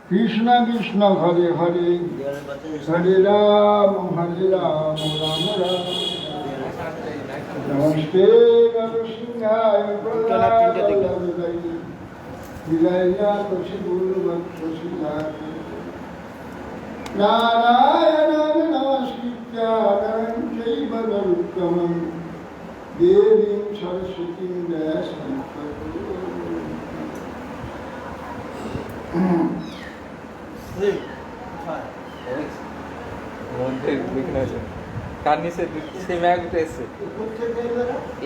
Krishna Krishna Hare Hare Hare Ram Ram Namaste Narasimhaya Prabhupada Vilaya Kashiburu Bhakshasidhati Narayana Namaskritya Naram Chaiva Naruttamam Devim Saraswatim Vyasam কার নিচে সেই ম্যাগ উঠে এসছে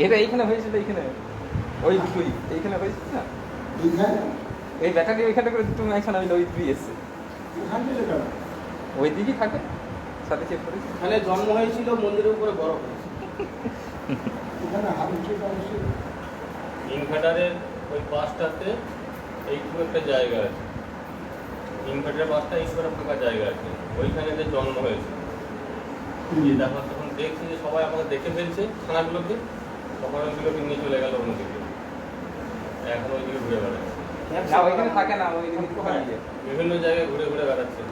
এটা এইখানে হয়েছিল, এইখানে ওই দুই এইখানে হয়েছিল না, এই ব্যাটারি ওইখানে করে দুটো ম্যাগখানে হইলে ওই দুই এসছে ওই দিকেই থাকে সাথে চেক করেছি। এখানে জন্ম হয়েছিল মন্দিরের উপরে বড় ইনভার্টারের ওই পাশটাতে এইটুকু একটা জায়গা আছে, ইনভার্টারের পাশটা এই করে ফাঁকা জায়গা আছে, ওইখানে যে জন্ম হয়েছে। দেখো তখন দেখছি যে সবাই আমাকে দেখে ফেলছে খানাগুলোকে, তখন ওইগুলোকে নিয়ে চলে গেল অন্যদিকে, এখন ওইদিকে ঘুরে বেড়াচ্ছে। না ওইখানে থাকে না, ওই বিভিন্ন জায়গায় ঘুরে ঘুরে বেড়াচ্ছে।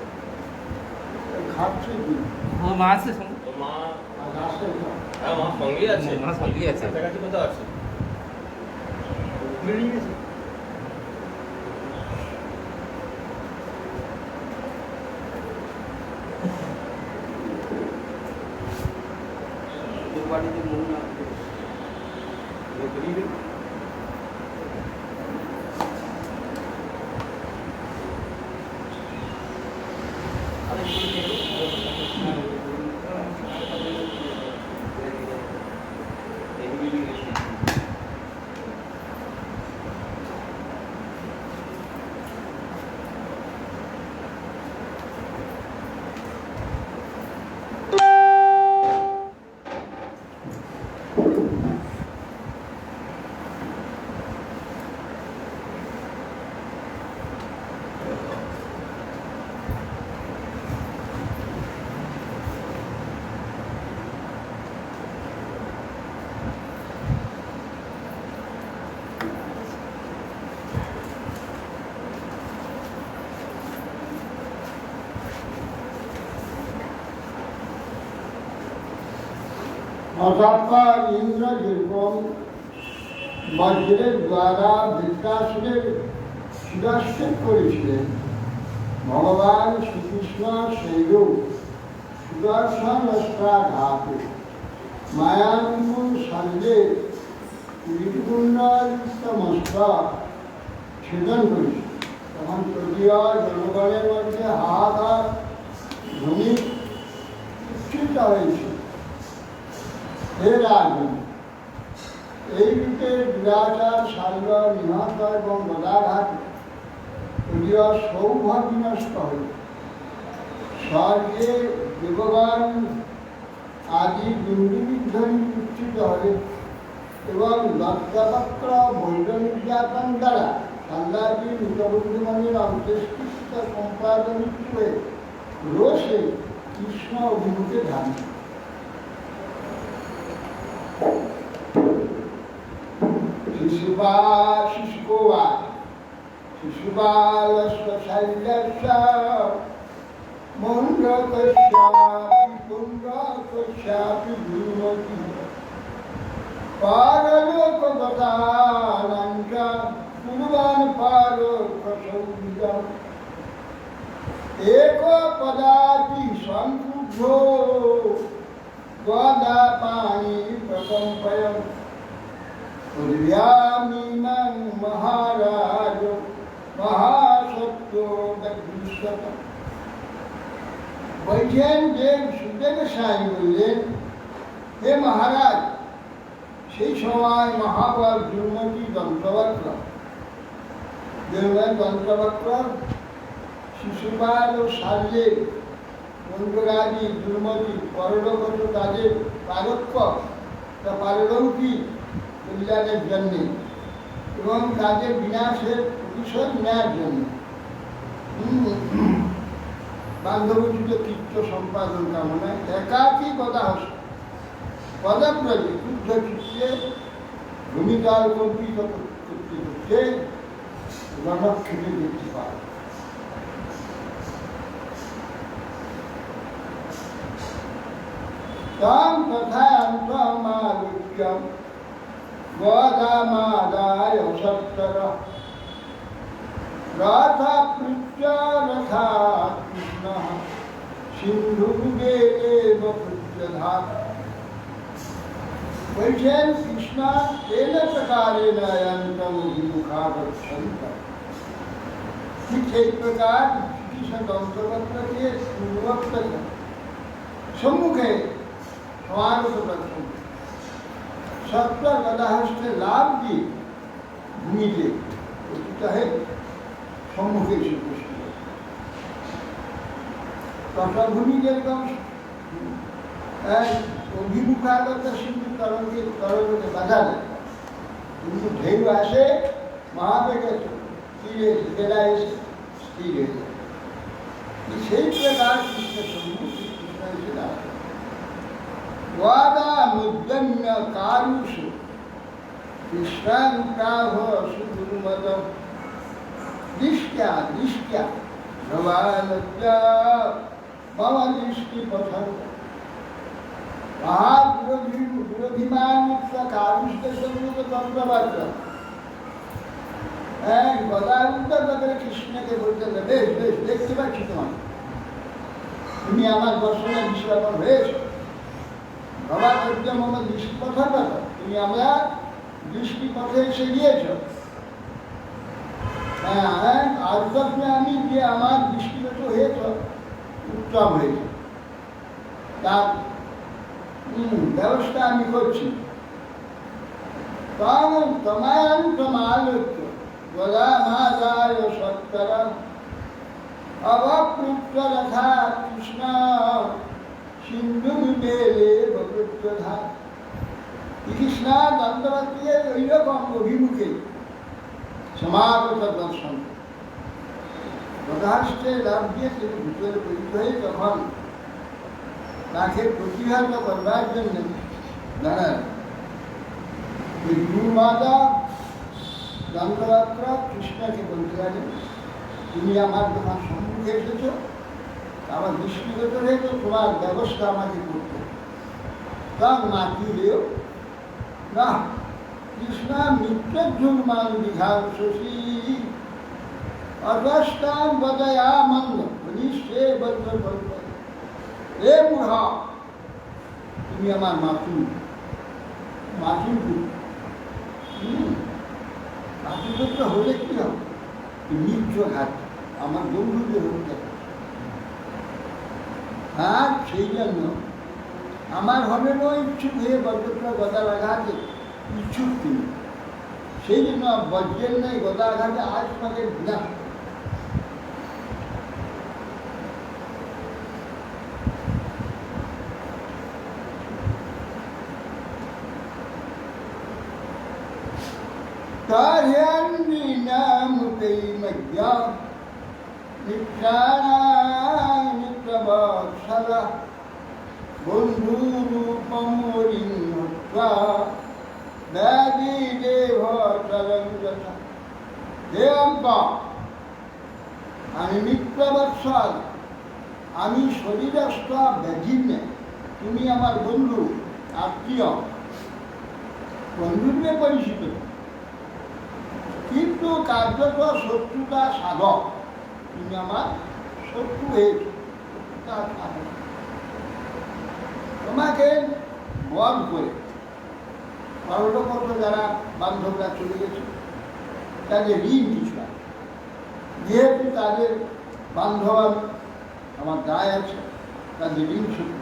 মা আছে তো মা, হ্যাঁ মা সঙ্গেই আছে, মা সঙ্গেই আছে, কাছাকাছি কোথাও আছে। বাড়িতে মন না অতঃপর ইন্দ্র যেরকম বজ্রের দ্বারা বৃত্তাসুরের শিরাচ্ছেদ করেছিলেন, ভগবান শ্রীকৃষ্ণ সেইরূপ সুদর্শন অস্ত্রাঘাতে মায়াঙ্কুর সঙ্গে মস্তক ছেদন করেছে। তখন তৃতীয় জনগণের মধ্যে হাহাকার ধ্বনি উচ্ছিত হয়েছে। হে রাজন, এই রূপে দুরাচার সাল্য নিহত এবং গদাঘাত প্রিয় সৌভাগ্য নষ্ট হল। স্বর্গে দেবগণ আদি বিন্দুবিধ্বনি উচ্ছিত হলে এবং দত্তপত্র বৈদনির্যাতন দ্বারা সাল্লাজি মৃতবন্ধুমণির অন্ত্যেষ্টিত সম্পাদনিক হয়ে রোষে কৃষ্ণ অভিমুখে ধান। শিশুপালস্বশৈলস্য মন্দ্রকস্যাপি গুরুমতি পারলোকগতানাং চ কুর্বাণ পারলোকসৌর্যম গদাপাণি প্রকম্পয়ম উর্ব্যামিমাং মহারাজ মহাসত্য বিশ্বত। বলছেন যে সুখদেব সাই বললেন, হে মহারাজ, সেই সময় মহাবল দুর্মতি দন্তবক্র শিশুপাল ও শাল্যের মন্ত্রগাদী দুর্মতি পরলোকত তাদের পারক্য তা পারলৌকিক কল্যাণের জন্যে এবং তাদের বিনাশের প্রতিশোধ নেওয়ার জন্য বান্ধবীত কীর্ত সম্পাদন কামনায় একাকী কথা হস পদব্রজে যুদ্ধ চিত্তে ভূমিকার কল্পিত করতে করতে রণক্ষেত্রে দেখতে পায়। তাং তথান্তমালোক্যম গদামাদায় সত্তর রাথাপৃচ্ছ রথা কৃষ্ণ সিন্ধুবেব পৃচ্ছধাত। বলছেন কৃষ্ণ তেন প্রকারেণ অয়ন্তম অভিমুখা গচ্ছন্ত। ঠিক সেই প্রকার কৃষ্ণ দন্তবক্রকে পূর্ববক্ত সম্মুখে সমাগত করছেন। সত্য গদাহস্তে লাভ দিয়ে ভূমিতে পতিত হয়ে সম্মুখে শ্রীকৃষ্ণ। তটভূমি যেরকম অভিমুখাগত সিন্ধু তরঙ্গে বাধা দেয়, কিন্তু ঢেউ আসে মহাবেগে তীরে বেলা এসে স্থির হয়ে যায়। সেই প্রকার কৃষ্ণ সম্মুখে কৃষ্ণ এসে দাঁড়ায়। ওয়াদা মুদ্দন্য কারুষু কৃষ্ণাং প্রাহ সুগুরুমত দৃষ্ಟ್যা দৃষ্ট্যা ভবালজ্জা মম দৃষ্টি পথং। বিরোধীমান কারুষ্টের সঙ্গে তন্ত্রবাদ্য গদারুদ্ধ করে কৃষ্ণকে বলতে বেশ বেশ দেখতে পাচ্ছি তোমার, তুমি আমার দর্শনের বিষয় হয়েছ। বাবা বলতে মম দৃষ্টিপথের কথা, তুমি আমরা দৃষ্টিপথে এসে গিয়েছ। হ্যাঁ, আজ তখন আমি যে আমার দৃষ্টিগত হয়েছ উত্তম হয়েছে, তার ব্যবস্থা আমি করছি। তোমায়ান্তমালোচ্য গদামাদায় সত্তর অবপ্লুপ্ত রথা কৃষ্ণ সিন্ধু বেলে বক্রধার। কৃষ্ণ দন্তবক্রের ওই রকম অভিমুখে সমাগত দর্শন। গদাহস্তে লাভ দিয়ে তিনি ভিতরে পরিচিত হয়ে তখন তাকে প্রতিহত করবার জন্য দাঁড়ান। ওই গুরুমাতা দন্তবক্র কৃষ্ণকে বলতে লাগে, তুমি আমার তোমার সম্মুখে এসেছ, আমার দৃষ্টিগত হয়েছ, তোমার ব্যবস্থা আমাকে করতে। তখন মাতি হয়েও না কৃষ্ণ মিত্রধূর্মান বিঘার শশী অগস্তান বদয়া মন্দ নিশ্চে বদ্ধ বদ্ধ। হে বুড়া, তুমি আমার মাতু মাতুপুত্র হলে কি হবে? নিত্য ঘাত আমার বন্ধুদের হতে। আর সেই জন্য আমার হলেও ইচ্ছুক হয়ে বজ্রপুর গদা আঘাতে ইচ্ছুক তিনি। সেই জন্য বজ্রের নেই গদা আঘাতে আজ তোমাকে বিনাশ। বন্ধু রূপম ব্যাধি দেহ দেব। আমি মিত্রবৎসল, আমি শরীরস্থ ব্যাধির নেই, তুমি আমার বন্ধু আত্মীয়, বন্ধুত্বে পরিচিত, কিন্তু কার্যত শত্রুতা সাধক। তুমি আমার শত্রু হয়েছ, তোমাকে বধ করে পরলোকত যারা বান্ধবরা চলে গেছে তাদের ঋণ কিছু আছে, যেহেতু তাদের বান্ধব আমার দায় আছে, তাদের ঋণ শোধ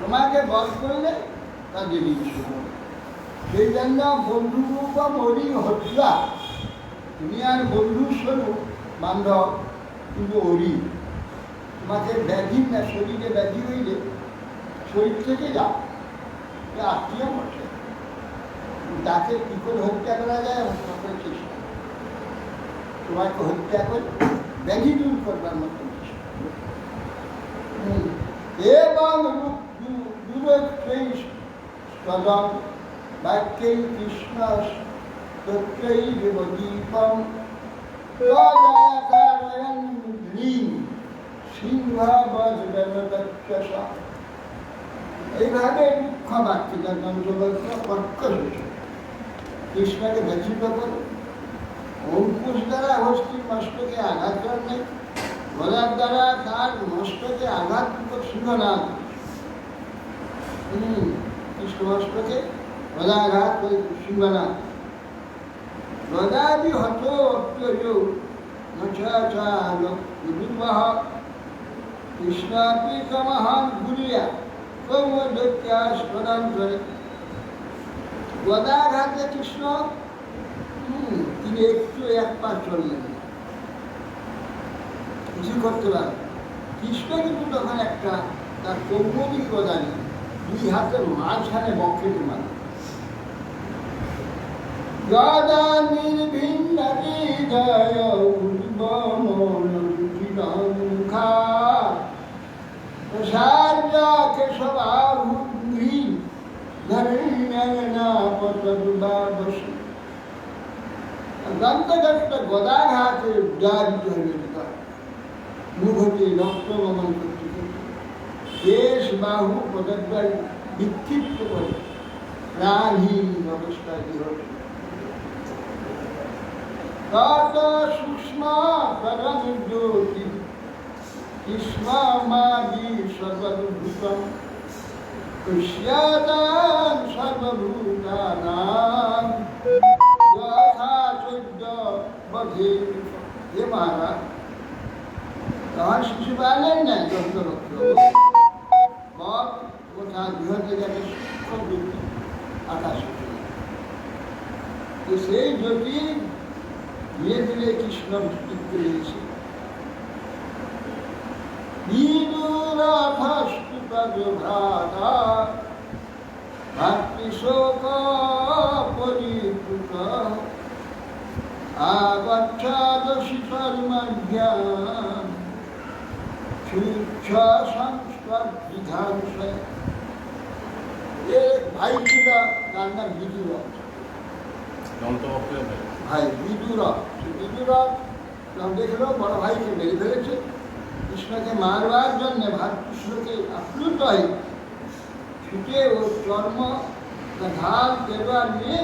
তোমাকে বধ করলে তাদের ঋণ শোধ। সেই জন্য বন্ধুরূপম হরি হত্যা, তুমি আর বন্ধু স্বরূপ বান্ধব কিন্তু হরি। তোমাকে ব্যাধি না, শরীরে ব্যাধি হইলে শরীর থেকে যাও, আত্মীয় বসে তাকে কি করে হত্যা করা যায় সকল চেষ্টা, তোমাকে হত্যা করে ব্যাধি দূর করবার মতো এবং সদম বাক্যই কৃষ্ণ তত্রৈ দেবদীপম এইভাবে দুঃখ বাক্যটা কৃষ্ণকে ব্যথিত করে অঙ্কুশ দ্বারা হস্তির মস্তকে আঘাত করেন নাই, গলার দ্বারা তার মস্তকে আঘাত ছিল না। কৃষ্ণ মস্তকে গলাঘাত করে সিংহনাথ গদাবি হত দুর্বাহ কৃষ্ণাপি মহান ঘুরিয়া প্রদান করে গদাঘাতে কৃষ্ণ তিনি একটু এক পা চললেন, কিছু করতে পারেন। কৃষ্ণ কিন্তু তখন একটা তার কৌমদিক গদা নেই, দুই হাতের মাঝখানে বক্ষে তোমার গদা নির্ভিন্ন হৃদয় উর্বমুখা প্রসার্যা কেশবাহুগ্রী ধরণ্যনাপতদুবাবসি দন্তদত্ত গদাঘাতে উদ্যারিত হয়ে মুখতে রক্ত গমন করতে করতে কেশ বাহু পদদ্বয় বিক্ষিপ্ত করে প্রাণহীন অবস্থায় দেহ তত সূক্ষ্ম পরমজ্যোতি কৃষ্ণমাদি সর্বভূতম কৃষ্যাদান সর্বভূতানাং যথা চৈদ্য বধে। হে মহারাজ, তখন শিশুপালেন না যন্ত্ররক্ষ বধ কোথা গৃহতে যাবে সূক্ষ্ম জ্যোতি আকাশে সেই জ্যোতি ধীরে ধীরে কৃষ্ণ ভিত্তিক করেছে। ভক্তি শোক পরিপুত আগচ্ছাদশি কর্মজ্ঞান সংস্কার বিধান। ভাই ছিল তার নাম বিদুর, ভাই বিদুর। বিদুর দেখলো বড় ভাইকে মেরে ফেলেছে, কৃষ্ণকে মারবার জন্য কৃষ্ণকে আপ্লুত হয় ছুটে ও চর্ম ঢাল দেবার নিয়ে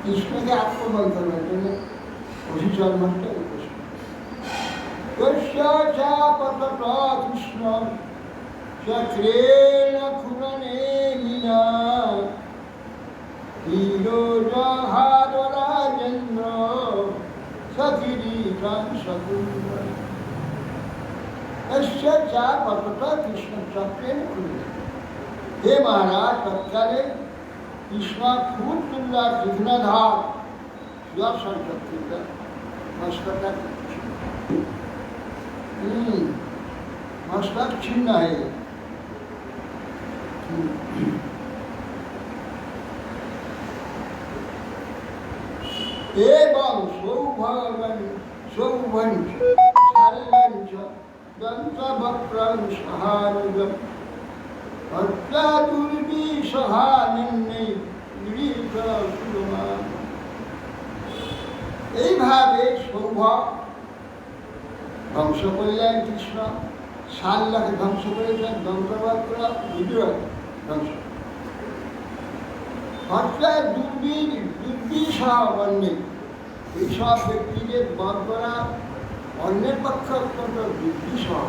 কৃষ্ণকে আক্রমণ করবার জন্য অভিচর্মণটা উপস্থিত। কৃষ্ণ চক্রেণ খুরণে মিনা রাজেন্দ্র সকিরীটং সকুর্বণ। কৃষ্ণ চক্রেণ খুরণে। হে মহারাজ, তৎকালে কৃষ্ণ খুব সুন্দর তীক্ষ্ণধার সুদর্শন চক্রটা মস্তকটা মস্তক ছিন্ন হয়ে এবং সৌভঞ্চ দন্তবক্রং সহানুজম এইভাবে সৌভ ধ্বংস করলেন কৃষ্ণ, শাল্যকে ধ্বংস করেছেন, দন্তবক্র বিদ্রোহ ধ্বংস। দুর্বিষহ অন্যের এইসব ব্যক্তিদের বধ করা অন্যের পক্ষে অত্যন্ত দুর্বিষহ।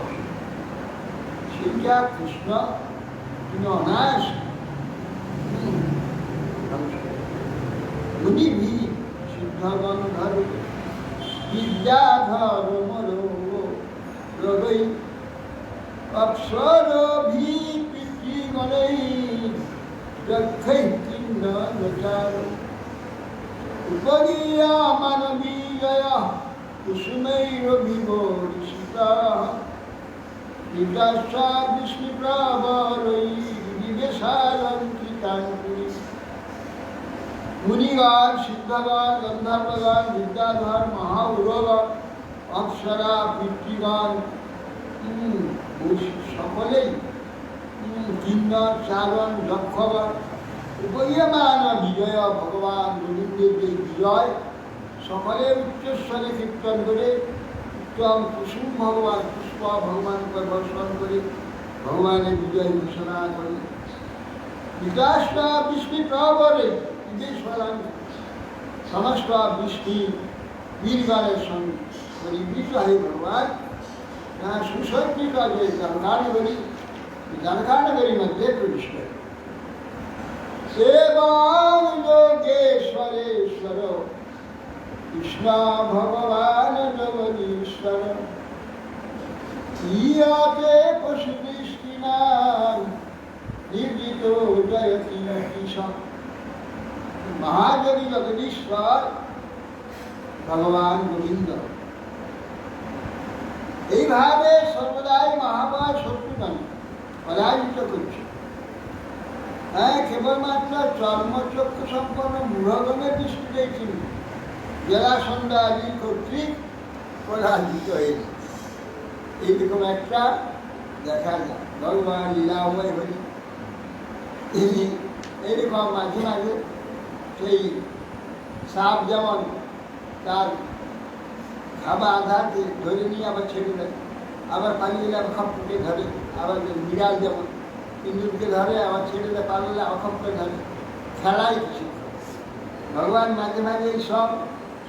সেইটা কৃষ্ণ তুমি অনায়াস উনি সিদ্ধগণ ধর বিদ্যাধর মর রবৈ অক্ষর পিতৃগণৈ রক্ষৈ কিন্ন নচার উপগীয়া মানবীয় কুসুমৈরভিবর্ষিতা বিকাশা বিষ্ণুপ্রবরৈ বিবেশালঙ্কিতাঙ্কুরি মুনিগণ সিদ্ধগণ গন্ধর্বগণ বিদ্যাধর মহাউরগণ অপ্সরা পিতৃগণ সকলেই কিন্নর চারণ যক্ষগণ উপহীয়মান বিজয় ভগবান গোবিন্দের যে বিজয় সকলে উচ্চস্বরে কীর্তন করে উত্তম কুসুম ভগবান পুষ্প ভগবানকে দর্শন করে ভগবানের বিজয় ঘোষণা করে বিকাশটা বৃষ্টি প্রবরে সমস্ত বৃষ্টি বীরগণের সঙ্গে পরিবৃত হয়ে ভগবান সুসজ্জিত যে জনকানগরী মধ্যে প্রবেশ করে এবং যোগেশ্বরেশ্বর কৃষ্ণ ভগবান জগদীশ্বর ইয়তে পশুদৃষ্টিনাম নির্জিত জয়তি কৃষক মহাযোগী জগদীশ্বর ভগবান গোবিন্দ এইভাবে সর্বদাই মহাবয় শত্রুগণ পরাজিত করছে। হ্যাঁ, কেবলমাত্র চর্মচক্ষু সম্পন্ন মূঢ়গণের দৃষ্টি দিয়েছিল জরাসন্ধ আদি কর্তৃক পরাজিত হয়েছে। এইরকম একটা দেখা যায় ভগবান লীলাময় হরি এইরকম মাঝে মাঝে সেই সাপ যেমন তার খাবার আধারকে ধরে নিয়ে আবার ছেড়ে দেয়, আবার পালিয়ে গেলে আবার খপ্পকে ধরে, আবার বিড়াল যেমন ইন্দুরকে ধরে আবার ছেড়ে দেয়, পালালে আবার খপ্পকে ধরে, খেলাই কিছু ভগবান মাঝে মাঝে এই সব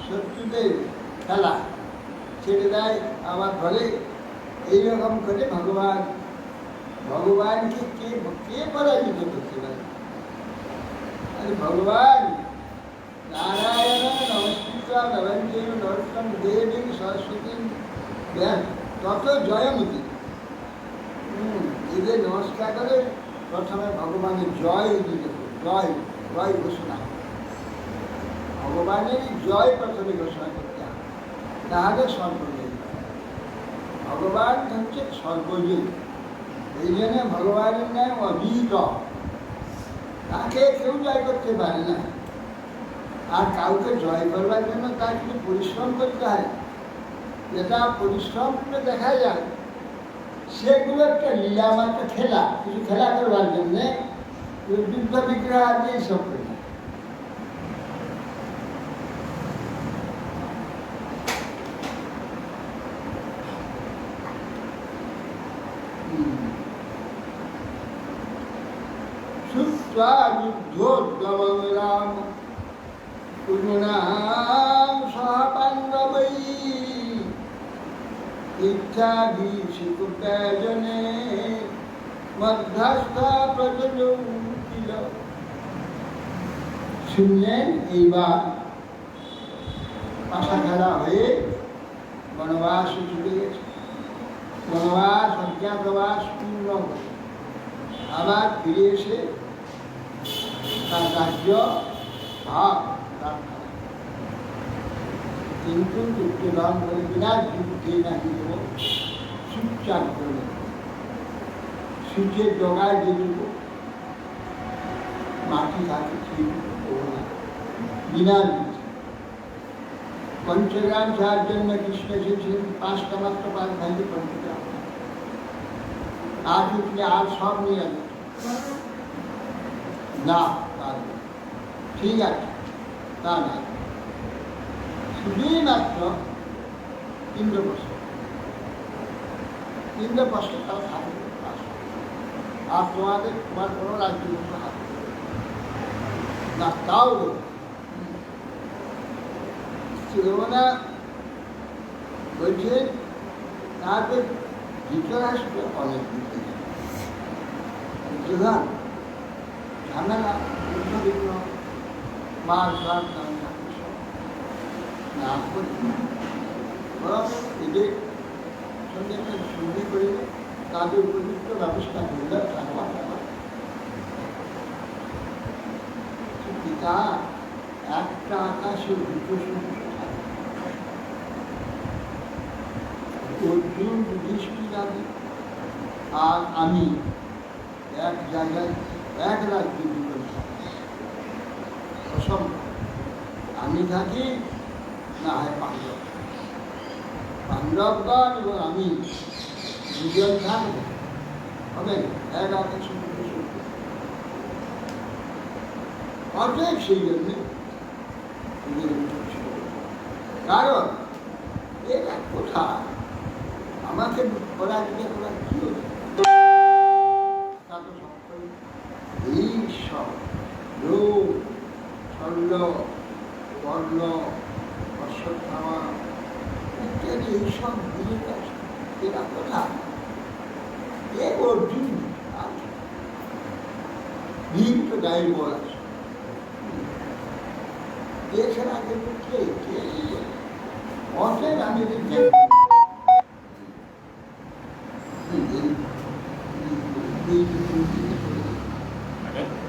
শত্রুদের খেলা ছেড়ে দেয় আবার ধরে। এইরকম করে ভগবানকে কে পরাজিত করতে পারে? আরে ভগবান নারায়ণ নমস্কৃত নরঞ্জয় নরোত্তম দেবী সরস্বতী তত জয়মতী এদের নমস্কার করে প্রথমে ভগবানের জয় দিতে জয় জয় ঘোষণা, ভগবানের জয় প্রথমে ঘোষণা করতে হবে, তাহলে সর্বজয়ী। ভগবান হচ্ছে সর্বজয়ী, এই জন্য ভগবানের নাম অজিত, তাকে কেউ জয় করতে পারে না। আর কাউকে জয় করবার জন্য তার কিছু পরিশ্রম করতে হয়, যেটা পরিশ্রম করে দেখা যায় সেগুলো একটা লীলা মাত্র খেলা, কিছু খেলা করবার জন্যে যুদ্ধ বিগ্রহ আদি এইসব করে। যুদ্ধোদ্গমং রাম পুণ্যাম সহ পাণ্ডবৈ ইচ্ছাভিষিকুপজনে মধ্যস্থ প্রযোজিল। শুনলেন এইবার পাশা খেলা হয়ে বনবাস ছুটে গেছে, বনবাস অজ্ঞাতবাস পূর্ণ আবার ফিরে এসে তার রাজ্য ভাব কিন্তু দুর্যোধন বলে বিরাট যুদ্ধে নাকি দেব চুপচাপ করবে, সূর্যের ডগায় দিয়ে দেব, মাটি থাকে বিনা পঞ্চগ্রাম ছাড়ার জন্য কৃষ্ণ এসেছিলেন, 5টা মাত্র পাঁচ ভাইকে পঞ্চগ্রাম, আর উঠলে আর সব নিয়ে আসবে না, ঠিক আছে তা না, শুধুই মাত্র ইন্দ্রপ্রস্থ তারা থাকবে, আর তোমার কোনো রাজ্য হাত না, তাও না বলছে। তাদের ধৃতরাষ্ট্র অনেক প্রধান ঝামেলা বিভিন্ন মাছ ভাত না করি এদের সঙ্গে একটা সন্ধি করে তাদের উপযুক্ত ব্যবস্থা করলে থাকবা পিতা একটা আকাশে দুটো সূর্য অর্জুন যুধিষ্ঠির আদি আর আমি এক জায়গায় এক রাজ্যে দুটো অসম্ভব। আমি থাকি না হয় পাণ্ডব, পাণ্ডবগণ এবং আমি দুজন থাকবো হবে এক আকাশে দুটো সূর্য। অতএব সেই জন্যে কারণ এটা কোথায় আমাকে পরাজিত করার কি হচ্ছে এই সব রোগ ছন্দ বর্ণ অশ্বত্থামা ইত্যাদি এইসব দিনের কাছে এরা কোথায় এ অর্জুন আছে ভীম তো গায়ে বল আছে এছাড়া কিন্তু কে অতএব আমি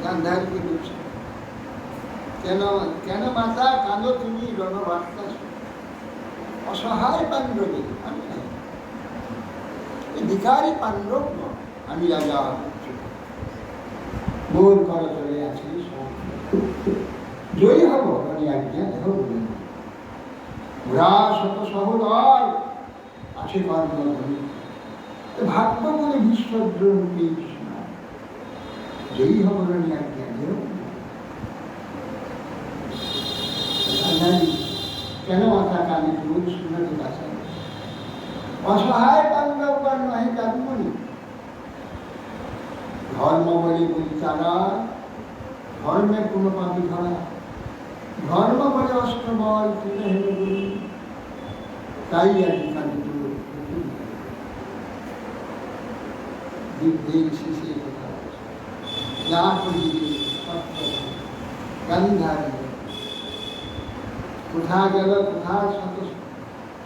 গান্ধারীকে বলছি কেন কেন মাতা কাঁদো তুমি রণবার্তা অসহায় পাণ্ডবে আমি ভিখারি পাণ্ডব নয়, আমি রাজা মোর কর চলে আছি জয়ী হব আমি আজ্ঞা দেহ ঘোড়া শত সহদর আছে কর্মধনী ভাগ্য বলে বিশ্বদ্রোণ কৃষ্ণ জয়ী হব আমি আজ্ঞা দেহ। কেন মাতা কানে রোজ শুনাতে কাছে অসহায় পাণ্ডবগণ নহে জানমনি ধর্ম বলে বলি তারা ধর্মের কোনো পাবি ধরা ধর্ম বলে অষ্টবল তুলে হেলে বলি তাই আজ কানে দেখছি সেই কথা যা করি গান্ধারী কোথা গেল কোথা শত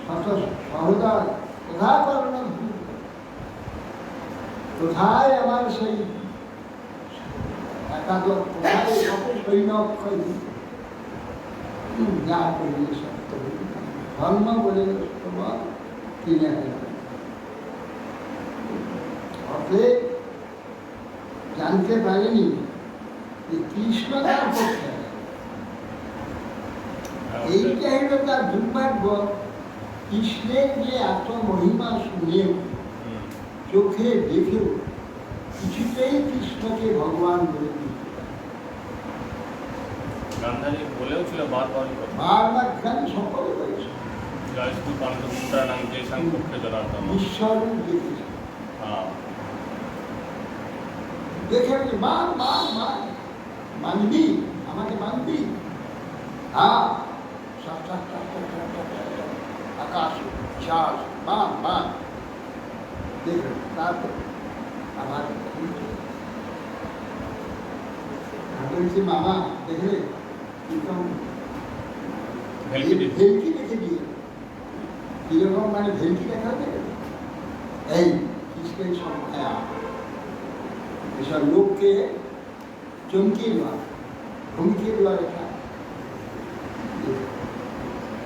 শত সহদর কোথা করল কোথায় আমার সেই একাদশ কোথায় কত সৈন্যক্ষয় যা করিলে সত্য ধর্ম বলে কিনে অতএব জানতে পারেনি যে কৃষ্ণ তার পক্ষে এইটা হল তার দুর্ভাগ্য। কৃষ্ণের যে এত মহিমা শুনেও চোখে দেখেও কিছুতেই কৃষ্ণকে ভগবান বলে গান্ধারী বলেও ছিল বারবার খালি সকলে বলেছে জয়শ্রী পাণ্ডবপুত্রা নাম যে সংক্ষে জনার্দন ঈশ্বর দেখেছে দেখে মান মান মান মানবি আমাকে মানবি হ্যাঁ আকাশ চাষ বান বান দেখুন তারপর আমার বলছি মামা দেখলে ভেলকি দেখে দিয়ে কিরকম মানে ভেলকি দেখা হবে এই কৃষ্ণের সংখ্যা এসব লোককে চমকিয়ে দেওয়া ধমকিয়ে দেওয়া রেখা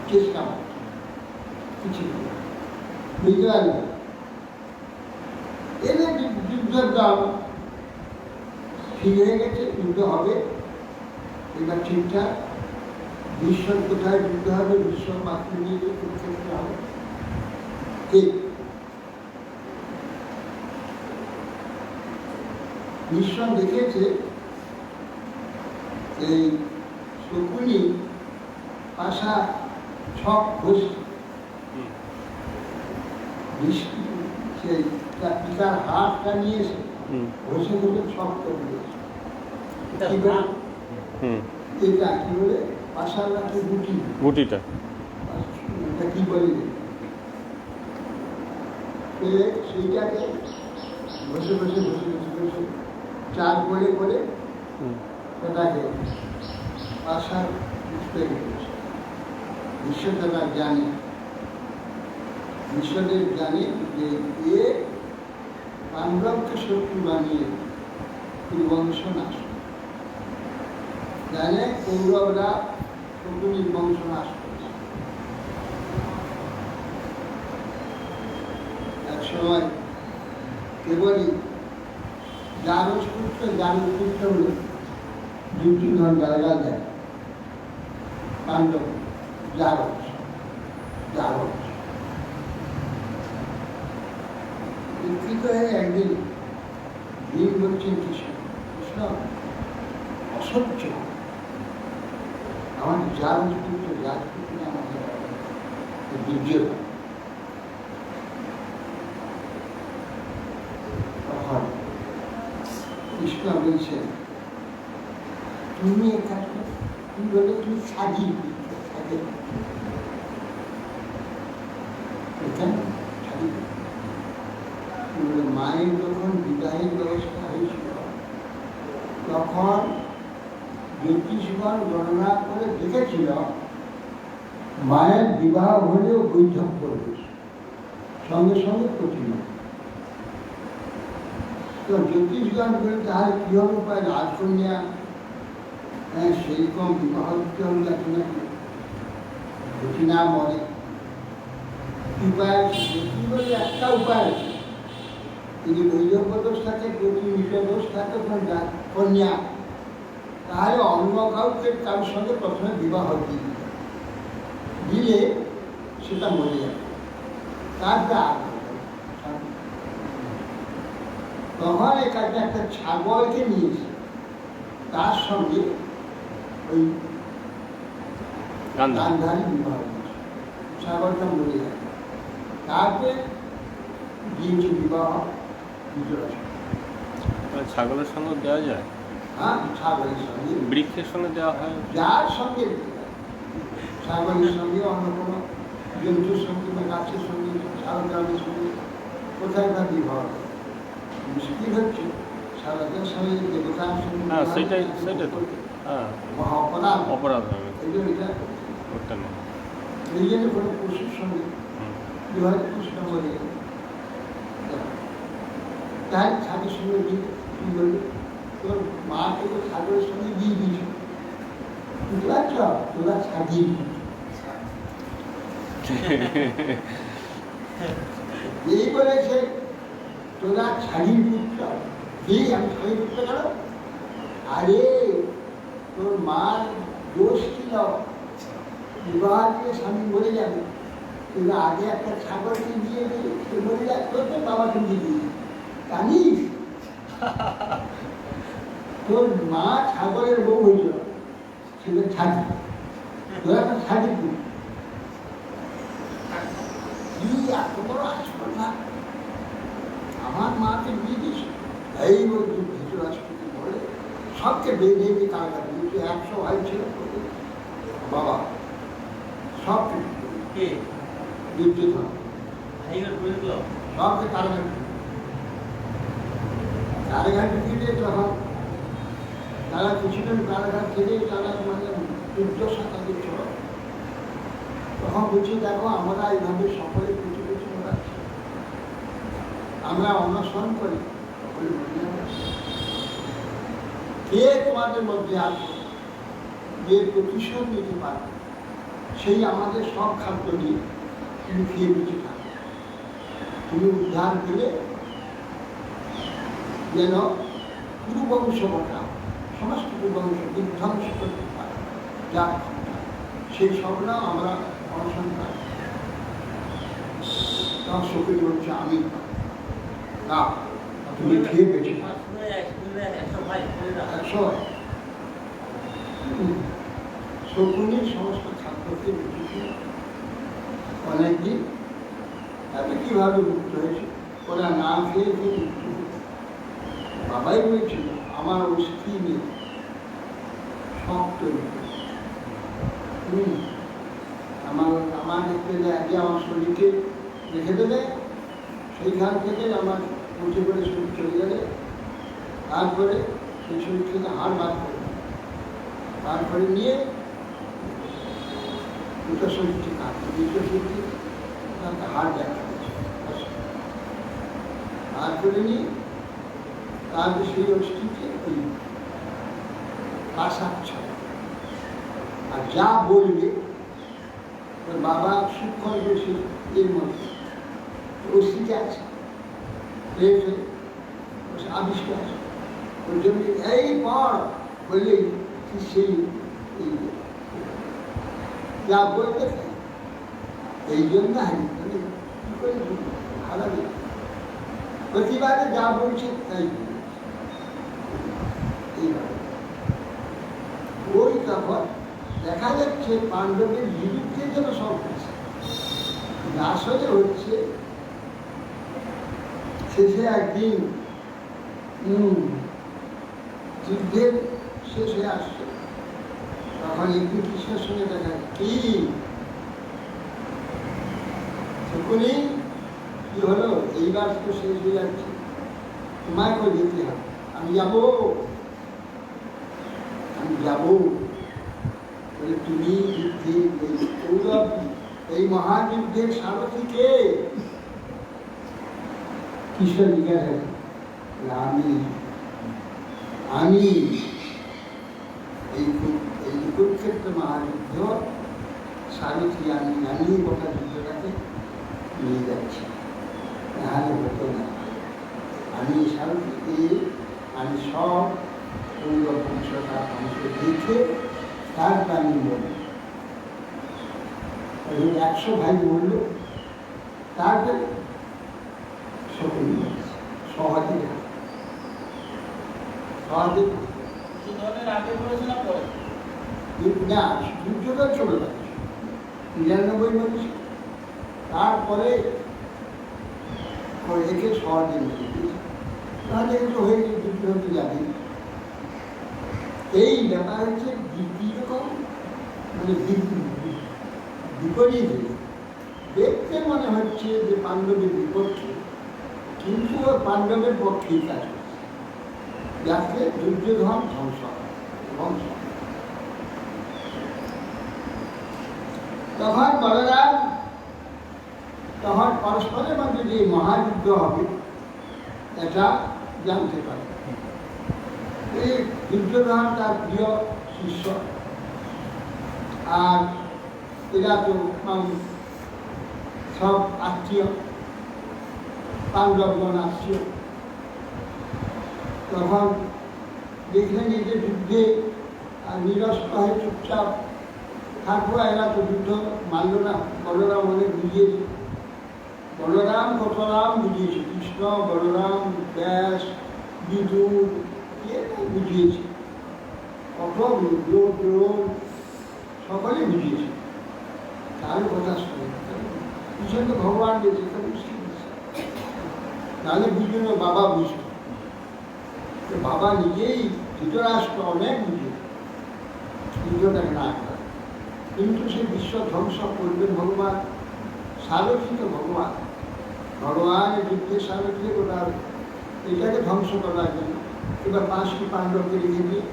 চেষ্টা কিছু বুঝতে পারবে এলে যুদ্ধের দাম ঠিক হয়ে গেছে যুদ্ধ হবে এবার ঠিকঠাক বিশ্বের কোথায় যুদ্ধ হবে বিশ্ব মাতৃ নিয়ে কুরুক্ষেত্র হবে ঠিক বিশ্ব দেখেছে এই শকুনি আশা ছক ঘোষ সেই পিতার হাতটা নিয়ে এসে ঘষে ঘষে ছক করে দিয়েছে এটা কি বলে আশার রাখে গুটিটা এটা কি বলে সেইটাকে ঘষে ঘষে ঘষে ঘষে ঘষে চার করে ওটাকে আশার তৈরি করেছে। বিশ্বদেব জানে, বিশ্বদেব জানে যে এ পাণ্ডবকে শত্রু বানিয়ে কুরুবংশ নাশ করে। জানে কৌরবরা শকুনির বংশ নাশ করছে। এক সময় কেবলই জারজ পুত্র হলে দুর্যোধন জায়গা দেয় পাণ্ডব জারজ দুঃখিত হয়ে একদিন ভীম বলছেন কৃষ্ণ অসহ্য আমার রাজপুত্র আমাদের দুর্যোধন। তখন কৃষ্ণ বলছেন তুমি এখানে তুমি বলে তুমি সাজিয়ে মায়ের যখন বিবাহের ব্যবস্থা হয়েছিল তখন জ্যোতিষগণ গণনা করে দেখেছিল মায়ের বিবাহ হলেও বৈঠক করবে সঙ্গে সঙ্গে কঠিন। তো জ্যোতিষগণ বলে তাহলে কি হবে উপায় রাজকন্যা সেই রকম বিবাহ দিতে হবে যাতে নাকি কঠিনা মরে। উপায় বলে একটা উপায় আছে, যদি বৈধব্যদোষ থাকে প্রতি মিশদোষ থাকে কন্যা তাহলে অন্য কাউকে কারোর সঙ্গে প্রথমে বিবাহ দিলে সেটা মরে যাবে। তারপরে তখন এই কাজে একটা ছাগলকে নিয়েছে, তার সঙ্গে ওই গান্ধারী বিবাহ করেছে, ছাগলটা মরে যাবে। তারপরে দিয়েছে বিবাহ ছাগলের সঙ্গে দেওয়া যায়? হ্যাঁ, ছাগলের সঙ্গে বৃক্ষের সঙ্গে দেওয়া হয়, যার সঙ্গে ছাগলের সঙ্গে অন্য কোনো জন্তুর সঙ্গে বা গাছের সঙ্গে ছাগলের সঙ্গে কোথায় তার বিবাহ। মুশকিল হচ্ছে সারাদিন সঙ্গে দেবতার সঙ্গে সেটাই তো অপরাধ অপরাধ হবে। এটা এই জন্য কোনো পশুর সঙ্গে বিবাহ কৃষ্ণ বলে তাই ছাগের সঙ্গে দিয়ে কি বলবে তোর মাকে তো ছাগলের সঙ্গে দিয়ে দিয়েছিল, বুঝতে পারছ তোরা ছাগিয়ে এই বলেছে তোরা ছাগির পুত্র। এই আমি ছাগির পুত্র গেল, আরে তোর মার দোষ ছিল বিবাহ দিয়ে স্বামী মরে যাবে, তোরা আগে একটা ছাগলকে দিয়ে সে মরে যায়, তোর তো বাবাকে দিয়ে দিবি জানিস। তোর মা ছাগলের বউ হয়েছিল, সেটা ছাগি, তোরা তো ছাগি তুই এত বড় আসপর্ধা আমার মাকে দিয়ে দিস। এই বলছি ধৃতরাষ্ট্রকে বলে সবকে বেঁধে দিয়ে কারাগার দিয়েছে, 100 ভাই ছিল বাবা, সব দুর্যোধন সবকে কারাগার ঢুকিয়ে তখন তারা কিছুদিন কারাগার থেকে তারা মানে দুর্দশা তাদের ছিল। তখন বলছি দেখো আমরা এইভাবে সকলে কিছু কিছু বেড়াচ্ছি, আমরা অন্বেষণ করি কে তোমাদের মধ্যে আছে যে প্রতিশোধ নিতে পারে, সেই আমাদের সব খাদ্য নিয়ে তুমি খেয়ে বেঁচে থাকো। তুমি উদ্ধার দিলে যেন কুরুবংশ ঘটা সমস্ত কুরুবংশ বিধ্বংস করতে পারে যার ক্ষমতা, সেই স্বপ্ন আমরা অনশন করি। তখন শকুনি বলছে আমি না, তুমি খেয়ে বেঁচে থাকো। 100 শকুনির সমস্ত খাদ্যকে বেঁচেছিল অনেকদিন। তাতে কীভাবে মুক্ত হয়েছে, ওরা না খেয়ে খেয়ে মুক্ত হয়েছে। বাবাই বলছিল আমার অস্থি নেই সব তৈরি আমার দেখতে আগে আমার শরীরকে রেখে দেবে, সেইখান থেকে আমার উঠে করে শরীর চলে গেলে তারপরে সেই শরীর থেকে হাড় বার করে তারপরে নিয়ে দুটো শরীরটি কাটে, দুটো শরীরটি তাকে হাড় দেখা তারপরে নিয়ে তারপরে সেই অস্থিকে ওই পাশাচ্ছ আর যা বলবে ওর বাবা শিক্ষক বসে এর মধ্যে অস্থিতে আছে আবিষ্কার আছে ওর জন্য এই পর বললে সেই যা বলতে এই জন্য কি করে ভালো প্রতিবারে যা বলছে তাই এইভাবে ওই তখন দেখা যাচ্ছে পাণ্ডবের বিরুদ্ধে যেন সব কিছু আসলে হচ্ছে শেষে একদিন যুদ্ধের শেষে আসছে তখন একটু কৃষ্ণের সঙ্গে দেখা কি তখনই কি হলো এইবার তো শেষ হয়ে যাচ্ছে তোমায় করে যেতে হবে আমি যাবো বলে তুমি যুদ্ধে কৌরব এই মহাযুদ্ধের সারথীকে কৃষ্ণ জিজ্ঞাসা আমি এই কুরুক্ষেত্র মহাযুদ্ধ সারথী আমি গোটা যুদ্ধটাকে নিয়ে যাচ্ছি নাহলে হতো না আমি সারথীকে আমি সব কৌরব বংশ তার বংশ দেখে তার প্রাণী বলল 100 ভাই বলল তারপরে সকল সহজে না যুদ্ধটা চলে যাচ্ছে 99 মানুষ তারপরে একে সহজে তাহলে এগুলো হয়ে যুদ্ধ হতে যাবে এই ব্যাপার হচ্ছে দ্বিতীয় রকম মানে বিপরীত দেখতে মনে হচ্ছে যে পাণ্ডবের বিপক্ষে কিন্তু ওর পাণ্ডবের পক্ষেই কাজ করছে যাতে দুর্যোধন ধ্বংস তখন বলরাম তখন পরস্পরের মধ্যে যে মহাযুদ্ধ হবে এটা জানতে পারে এই দুর্যোধন তার প্রিয় শিষ্য আর এরা তো সব আত্মীয় পাণ্ডবগণ আত্মীয় তখন দেখলেন এদের যুদ্ধে নিরস্ত হয়ে চুপচাপ থাকবো এরা তো যুদ্ধ মানল না বলরাম অনেক বুঝিয়েছে বলরাম কত রাম বুঝিয়েছে কৃষ্ণ বলরাম ব্যাস বিদুর বুঝিয়েছে কত দ্রোণ সকলে বুঝিয়েছে তার কথা শুনে পিছনে তো ভগবান দিয়েছে তা বুঝতে পেরেছে নাহলে বুঝল বাবা বুঝত বাবা নিজেই ধৃতরাষ্ট্র অনেক বুঝে যুদ্ধটাকে না করে কিন্তু সে বিশ্ব ধ্বংস করবেন ভগবান সারথী তো ভগবান যুদ্ধের সারথী গোটা এটাকে ধ্বংস করার জন্য এবার 5টি পাণ্ডবকে রেখে দিয়ে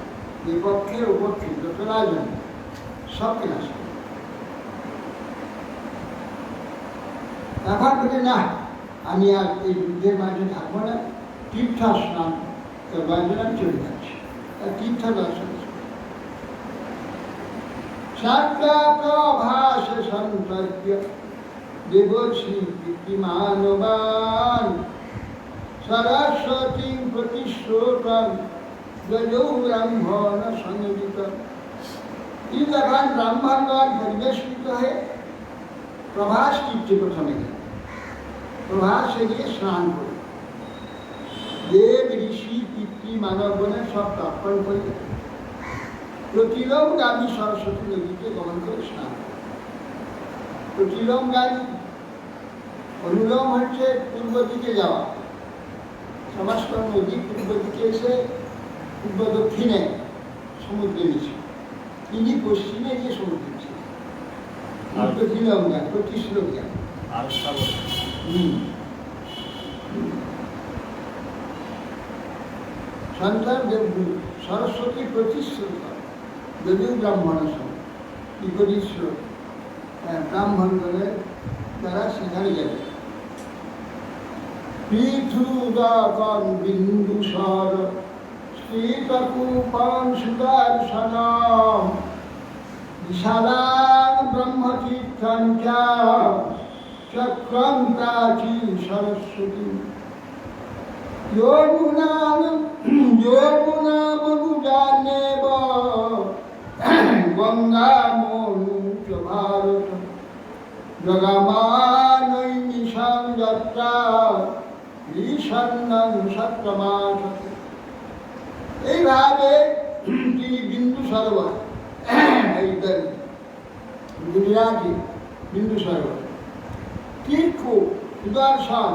বিপক্ষে উপক্ষে যতটা জন্য সবকে নাশ করে এখন বলে না আমি আর এই যুদ্ধের মাঝে থাকবো না তীর্থ স্নান করবার জন্য আমি চলে যাচ্ছি তীর্থ দর্শন সাক্ষাৎ সন্তর্প্য দেবশ্রী কীর্তিমানবান সরস্বতী প্রতিশ্রোতম যজৌ ব্রাহ্মণ সংগীত তিনি যখন ব্রাহ্মণগণ পরিবেশিত হয়ে প্রভাস তীর্থে প্রথমে গেলেন প্রভাসে গিয়ে স্নান করে দেব ঋষি পিতৃ মানবগণের সব তর্পণ করে প্রতিলোমগামী সরস্বতী নদীতে গমন করে স্নান করে প্রতিলোমগামী অনুলোম হচ্ছে পূর্ব দিকে যাওয়া সমস্ত নদী পূর্ব দিকে এসে পূর্ব দক্ষিণে সমুদ্রে নিচে তিনি পশ্চিমে গিয়ে সমুদ্রে ছিল প্রতিলোমগামী প্রতিশ্লোকগামী সন্তান দেবগুরু সরস্বতী প্রতিষ্ঠিত করে যদিও ব্রাহ্মণের সঙ্গে কি করিস ব্রাহ্মণগণের তারা সেখানে যাবে। পৃথুদাকং বিন্দুসর শ্রীতকূপং সুদর্শনম বিশালাং ব্রহ্মতীর্থং চ চক্রং প্রাচী সরস্বতী যমুনামনুজানেব গঙ্গামনু চ ভারত জগামানৈমিষাং যাত্রা ঈশান্যং সপ্তমাসতে। এইভাবে তিনি বিন্দু সরোবর গুজরাটে বিন্দু সরোবর তীর্থ সুদর্শন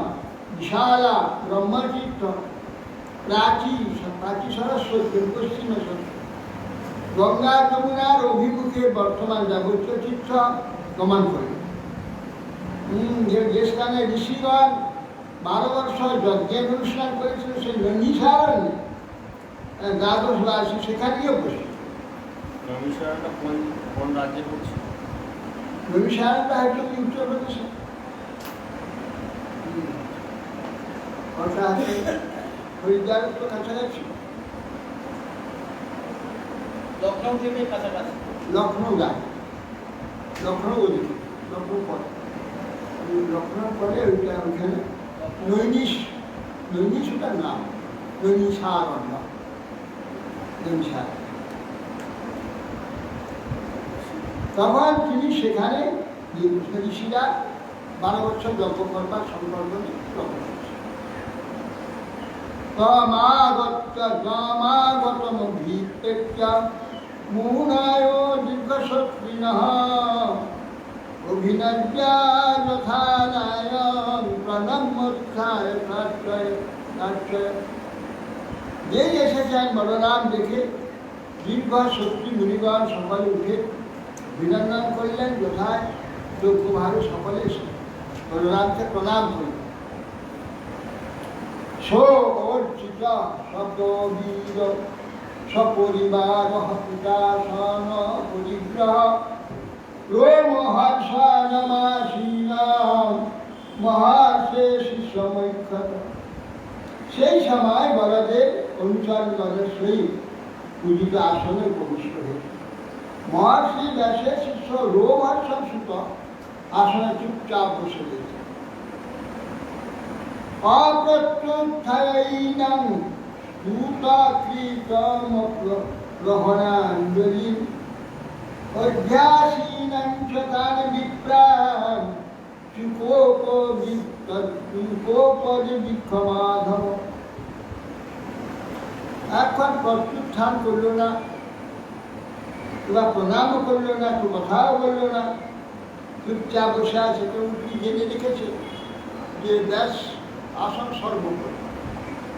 বিশালা ব্রহ্মতীর্থ প্রাচী সরস্বতী পশ্চিম সরস্বতী গঙ্গা যমুনার অভিমুখে বর্তমান যাবতীয় তীর্থ গমন করে। যে স্থানে ঋষিগণ 12 বর্ষ যজ্ঞের অনুষ্ঠান করেছিল সেই নৈমিষারণ্যে দ্বাদশ বার্ষিক সেখানে গিয়ে বসে। নৈমিষারণ্যটা কোন রাজ্যে পড়ছে? নৈমিষারণ্যটা হয়তো উত্তরপ্রদেশে। ওটা আছে হরিদ্বারের তো কাছাকাছি, লখনৌ থেকে কাছাকাছি। লখনৌ যায়, লখনৌ ওদিকে, লখনৌ পরে, লখনৌ পরে ওইটা ওইখানে নৈমিষ ওটার নাম নৈমিষারণ্য। তখন তিনি সেখানে ঋষিরা 12 বছর যজ্ঞ করবার সংকল্প নিয়ে যজ্ঞ করছে। তমাগতমভিপ্রেক্ষ্য মুনায় দীর্ঘশত্রিণঃ অভিনদ্যা যথানায় প্রণম্যোত্থায় প্রার্থয়। যেই এসেছেন বলরাম দেখে দীর্ঘ শক্তি মুনিগণ সকলে উঠে অভিনন্দন করলেন, যথায় যোগ্যভাবে সকলে এসে বলরামকে প্রণাম করলেন। সোর্চিত শব্দবীর সপরিবার পিতাসন পরিগ্রহ রোমহর্ষণমাসীন মহর্ষে শিষ্যমৈক্ষত। সেই সময় বলদেব অনুচরগণের সহিত পূজিত আসনে উপবিষ্ট হয়েছে। মহর্ষি ব্যাসের শিষ্য রোমহর্ষণ সুত আসনে চুপচাপ বসে রয়েছে। অপ্রত্যুত্থায়ৈনং দূতকৃতমগ্রহণাঞ্জলিম অধ্যাসীনং চ তান বিপ্রান চুকোপদিক্ষমাধব। এখন প্রত্যুত্থান করল না, এবার প্রণামও করল না, একটু কথাও বলল না, চুপচাপ বসে আছে। কেউ কি জেনে রেখেছে যে ব্যাস আসন সর্বোপরি,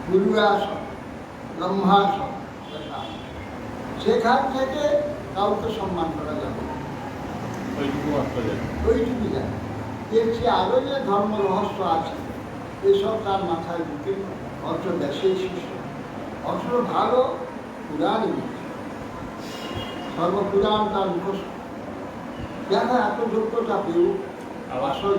গুরু আসন, ব্রহ্মাসন, সেখান থেকে কাউকে সম্মান করা যাবে, ওইটুকু যায়। এর চেয়ে আরো যে ধর্ম রহস্য আছে এসব তার মাথায় ঢুকে অর্থ দেশের শিষ্য অর্থ ভালো পুরাণই সর্বপুরাণ তার মুখস্থ। দেখো এত যোগ্যতা পেয়েও আসল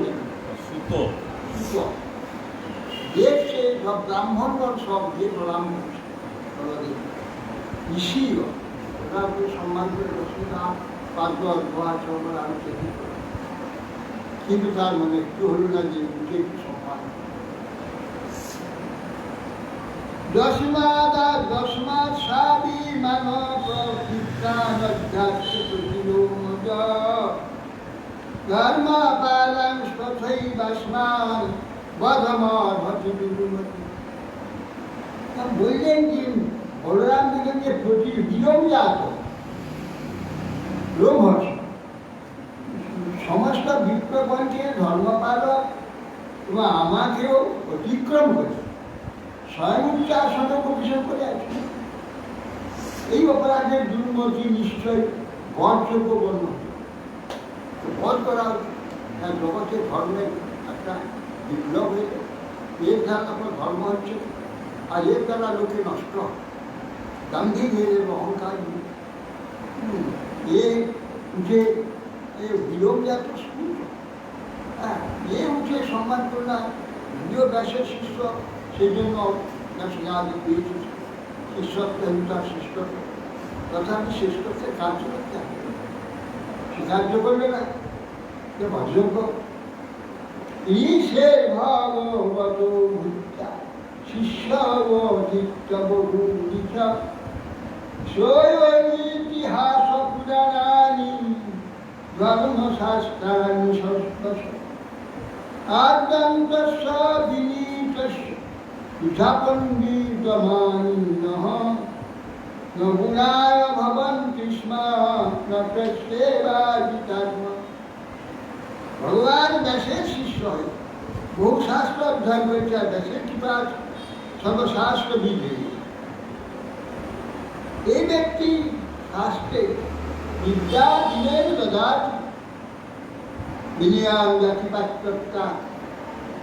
দেখছে সব ব্রাহ্মণগণ সব দিয়ে প্রণাম করছে, ঋষিও ওরা সম্মান করে রসুদাম পাঁচবার গোয়াচরণ আরো চেষ্টা করে, কিন্তু তার মনে একটু হল না যে মুখে একটু সম্মান। দশমাদ সাবি মানব ধর্ম পালং স্বথৈ বাসমান বধমতি। বললেন যে বলরাম দিকে যে প্রতি বিরোধ জাত লোভস সমস্ত বিপ্রপঞ্চে ধর্মপালক এবং আমাকেও অতিক্রম করে স্বয়ং উচ্চ আসনে প্রবেশন করে আছে। এই অপরাধের দুর্মতি নিশ্চয় বধযোগ্য গণ্য, বধ করা উচিত। জগতের ধর্মের একটা বিপ্লব হয়েছে, এর দ্বারা ধর্ম হচ্ছে আর এর দ্বারা লোকে নষ্ট হয়। গান্ধীদের অহংকারী এ উঠে বিলোপ এত স্কুল, হ্যাঁ, এ উঠে সম্মান করল না, যদিও ব্যাসের শিষ্য, সেই জন্য ব্যাস আগে পেয়েছে শিষ্যত্ব তার শ্রেষ্ঠত্ব, তথাপি শ্রেষ্ঠত্বের কার্য করতে হবে, সে কার্য করবে না, সে অযোগ্য। ঈশে ভাগবত ভূতা শিষ্য ইতিহাস পুরাণানি ধর্মশাস্ত্রাণি সংস্পর্শ আদ্যন্তস্য বিনীতস্য পৃথপণ্ডিতমানিনঃ ন গুণায় ভবন্তি স্ম ন প্রত্যেবাজিতাত্মা। ভগবান ব্যাসের শিষ্য হয়ে বহু শাস্ত্র অধ্যয়ন করেছে, আর ব্যাসের কৃপা সর্বশাস্ত্র বিধে। এই ব্যক্তি শাস্ত্রে বিদ্যা দিনের দদাতি বিনিয়াম জাতি পাত্রতা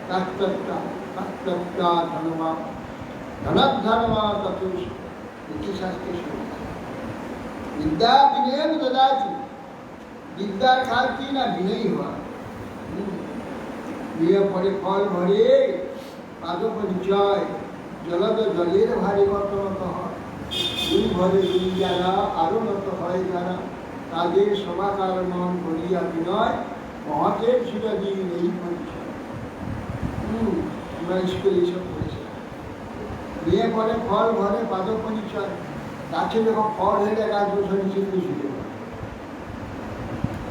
পাত্রতা পাত্রতা ধনমা ধনধর্মা ততুষ ইতি শাস্ত্রে শুনতে। বিদ্যা বিনয় দদাতি, বিদ্যার কাজ কি না বিনয়ী হওয়া। বিয়ে পরে ফল ভরে পাদ পরিচয় জলদ জলের ভারে কত নত হয়, দুই ভরে দুই যারা আরো নত হয় যারা, তাদের সমাকার মন করিয়া বিনয় মহাতের চিরদিন এই পরিচয়। আমরা স্কুলে এইসব করেছি। বিয়ে পরে ফল ভরে পাদ পরিচয়, গাছে যখন ফল হয়ে যায় গাছ বছর নিচে ছুটে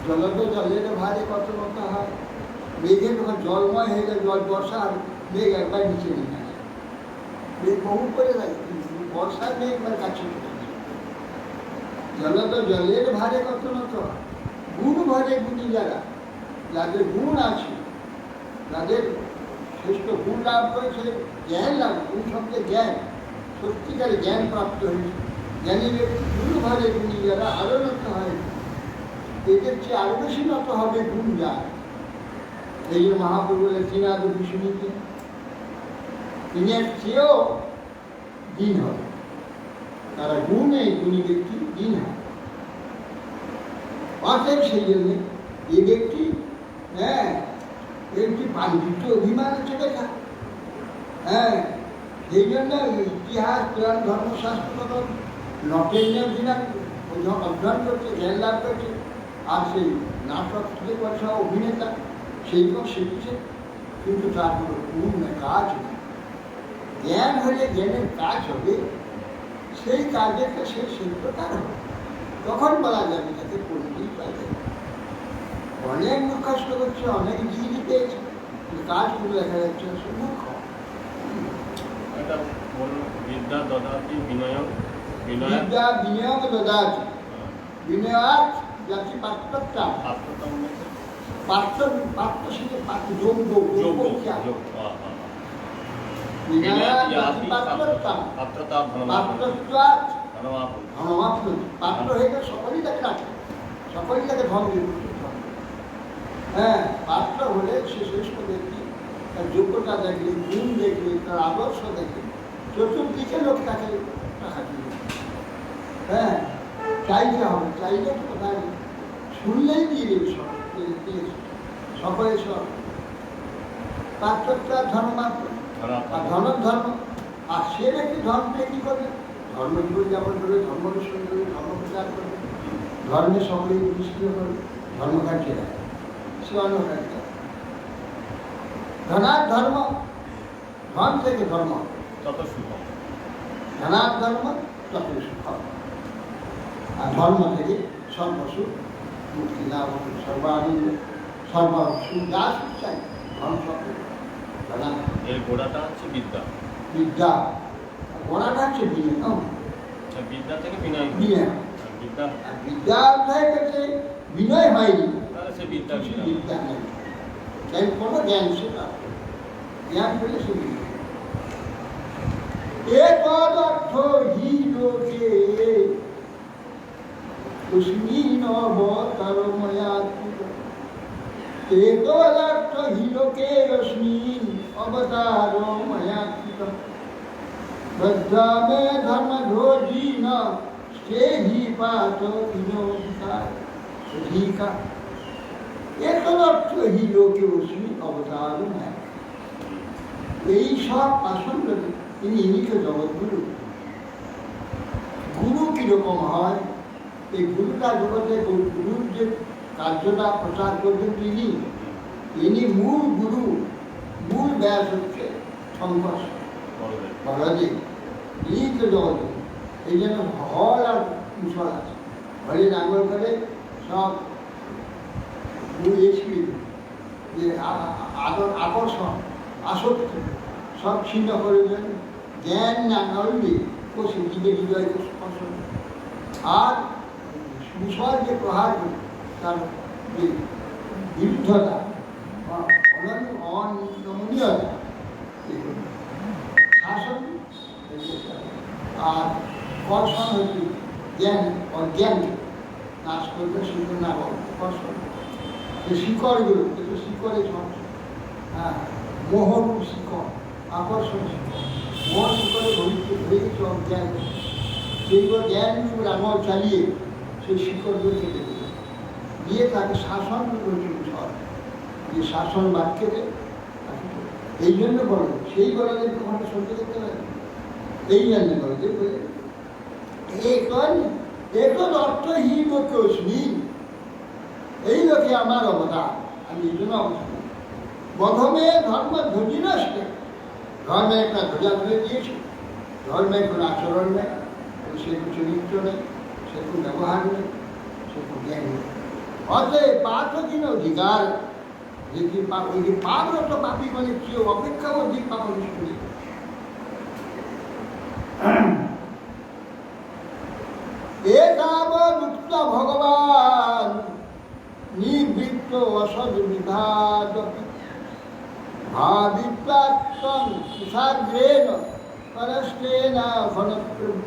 জলদ জলের ভারে কত নত হয়। মেঘে যখন জলময় হয়ে যায়, জল বর্ষার মেঘ একবার নিচে নেমে আসে, মেঘ বহু করে যায়, বর্ষার মেঘ একবার কাছে চলে আসে। জলদ জলের ভারে কত নত, গুণ ভরে গুণী যারা, যাদের গুণ আছে, যাদের শ্রেষ্ঠ গুণ লাভ করেছে, জ্ঞান লাভ, গুণ শব্দে জ্ঞান, সত্যিকারে জ্ঞান প্রাপ্ত হয়েছে, জ্ঞানী ব্যক্তি গুণ ভরে গুণী যারা আরো নত হয়, এদের চেয়ে আরো বেশি নত হবে গুণ যার। এই যে মহাপ্রভু বলে শ্রীনাথ বিষ্ণুকে তিনি এর চেয়েও দিন হবে, তারা গুণে গুণী ব্যক্তি দিন হবে। অতএব সেই জন্য এই ব্যক্তি একটি পাণ্ডিত্য অভিমান চলে থাকে। সেই জন্য ইতিহাস পুরাণ ধর্মশাস্ত্র নটেন দিনা অধ্যয়ন করছে, জ্ঞান লাভ করছে, আর সেই নাটক থেকে পয়সা অভিনেতা সেইগুলো শিখছে, কিন্তু তার কোনো গুণ কাজ নেই। জ্ঞান হলে জ্ঞানের কাজ হবে, সেই কাজেতে সে শিল্পকার হবে, তখন বলা যাবে তাকে পণ্ডিত পাবে। অনেক মুখস্থ করছে, অনেক ডিগ্রি পেয়েছে, কাজ করে দেখা যাচ্ছে সে মূর্খ। বিদ্যা দদাতি বিনয়ম, বিদ্যা বিনয়ম দদাতি বিনয়াত জাতি পাত্রতা, পাত্র পাত্র শিখে পাত্র যোগ্য পাত্র হয়ে গেলে সকলেই তাকে রাখে, সকলেই তাকে ধন দিয়ে। হ্যাঁ, পাত্র হলে সে শ্রেষ্ঠ ব্যক্তি, তার যোগ্যতা দেখলে, গুণ দেখলে, তার আদর্শ দেখলে চতুর্দিকে লোক তাকে টাকা দিবে। হ্যাঁ, চাইতে হবে, চাইলে তো কোথায় শুনলেই দিয়ে দেবে, সকলে সব পাত্রটা ধর্মাত্ম আর ধর্ম। আর সে ব্যক্তি ধর্ম পেয়ে কি করবে? ধর্ম জীবন যাপন করবে, ধর্ম অনুসরণ করবে, ধর্ম প্রচার করবে, ধর্মে সকলেই প্রতিষ্ঠিত করবে, ধর্মকার্যে রাখবে, সে অন্য কার্য। ধনার ধর্ম, ধন থেকে ধর্ম তত সুখ, ধনার ধর্ম তত সুখ, আর ধর্ম থেকে সর্বসুখ মুক্তি লাভ হবে, সর্বানন্দ সর্বসুখ যা সুখ চাই ধর্ম সব। এর গোড়াটা হচ্ছে বিদ্যা, বিদ্যা গোড়াটা হচ্ছে বিনয়, বিদ্যা থেকে বিনয়, বিদ্যা বিদ্যা অধ্যায় করছে, বিনয় হয়নি, তাহলে সে বিদ্যা বিদ্যা নেই, তাই কোনো জ্ঞান সে প্রাপ্ত, জ্ঞান পেলে সে বিনয়। এ পদার্থ হিলোকে কুস্মিন অবতারময়াত্মিক, এ পদার্থ হিলোকে রশ্মিন অবতারময়াত্মিক। बद्धामे धर्म ध्वजी न से ही पातो विनोदिकार अधिका एक अर्थ ही लोके उसमें अवतार है यही सब आसन इन्हीं के जगत गुरु गुरु কিরকম হয় এই গুরুটা জগতে গুরুর যে কার্যটা প্রচার করবেন তিনি মূল গুরু মূল ব্যাস হচ্ছে শঙ্কর বলদেব এই তো জগৎ এই জন্য হল আর কুশল আছে হলে নাঙ্গল করে সব যে আকর্ষণ আসক্তি সব ছিন্ন করে দেন জ্ঞান না করলে কোষে জীবের হৃদয়কে স্পর্শ আর বিষয় যে প্রহার করে তার যে বিরুদ্ধতা অনমনীয়তা শাসন আর কর্ষণ হচ্ছে জ্ঞান অজ্ঞান নাশ করবে সেগুলো না কর্ষণ যে শিকড়গুলো যেগুলো শিকড়ে সমস্যা হ্যাঁ মোহরূপ শিকড় আকর্ষণ শিকড় মোহন শিকড়ে ধরে গেছে অজ্ঞান সেইগুলো জ্ঞানরূপ রাঙল চালিয়ে সেই শিকড়গুলো কেটে দেবে দিয়ে তাকে শাসন করছে বিষয় যে শাসন বাক্যে এই জন্য বলো সেই বলদের তোমাকে সহ্য করতে পারে এই জন্য বলদের বলে এখন অর্থহীন লোকস্মি এই লোকে আমার অবদান আমি এই জন্য অবদান প্রথমে ধর্ম ধ্বজি নষ্ট ধর্মে একটা ধ্বজা তুলে দিয়েছি ধর্মে কোনো আচরণ নেই সেরকম চরিত্র নেই সেরকম ব্যবহার নেই সেরকম জ্ঞান নেই অতএব পাঠহীন অধিকার যেটি ওই যে পাপরত পাপী মানে কেউ অপেক্ষা অধিক পাপ নিষ্ঠুর এতাবদুক্ত ভগবান নিবৃত্ত অসদ বিভাদ ভাবিত্বাত্মং কুশাগ্রেণ পরস্তেন ফলপ্রভু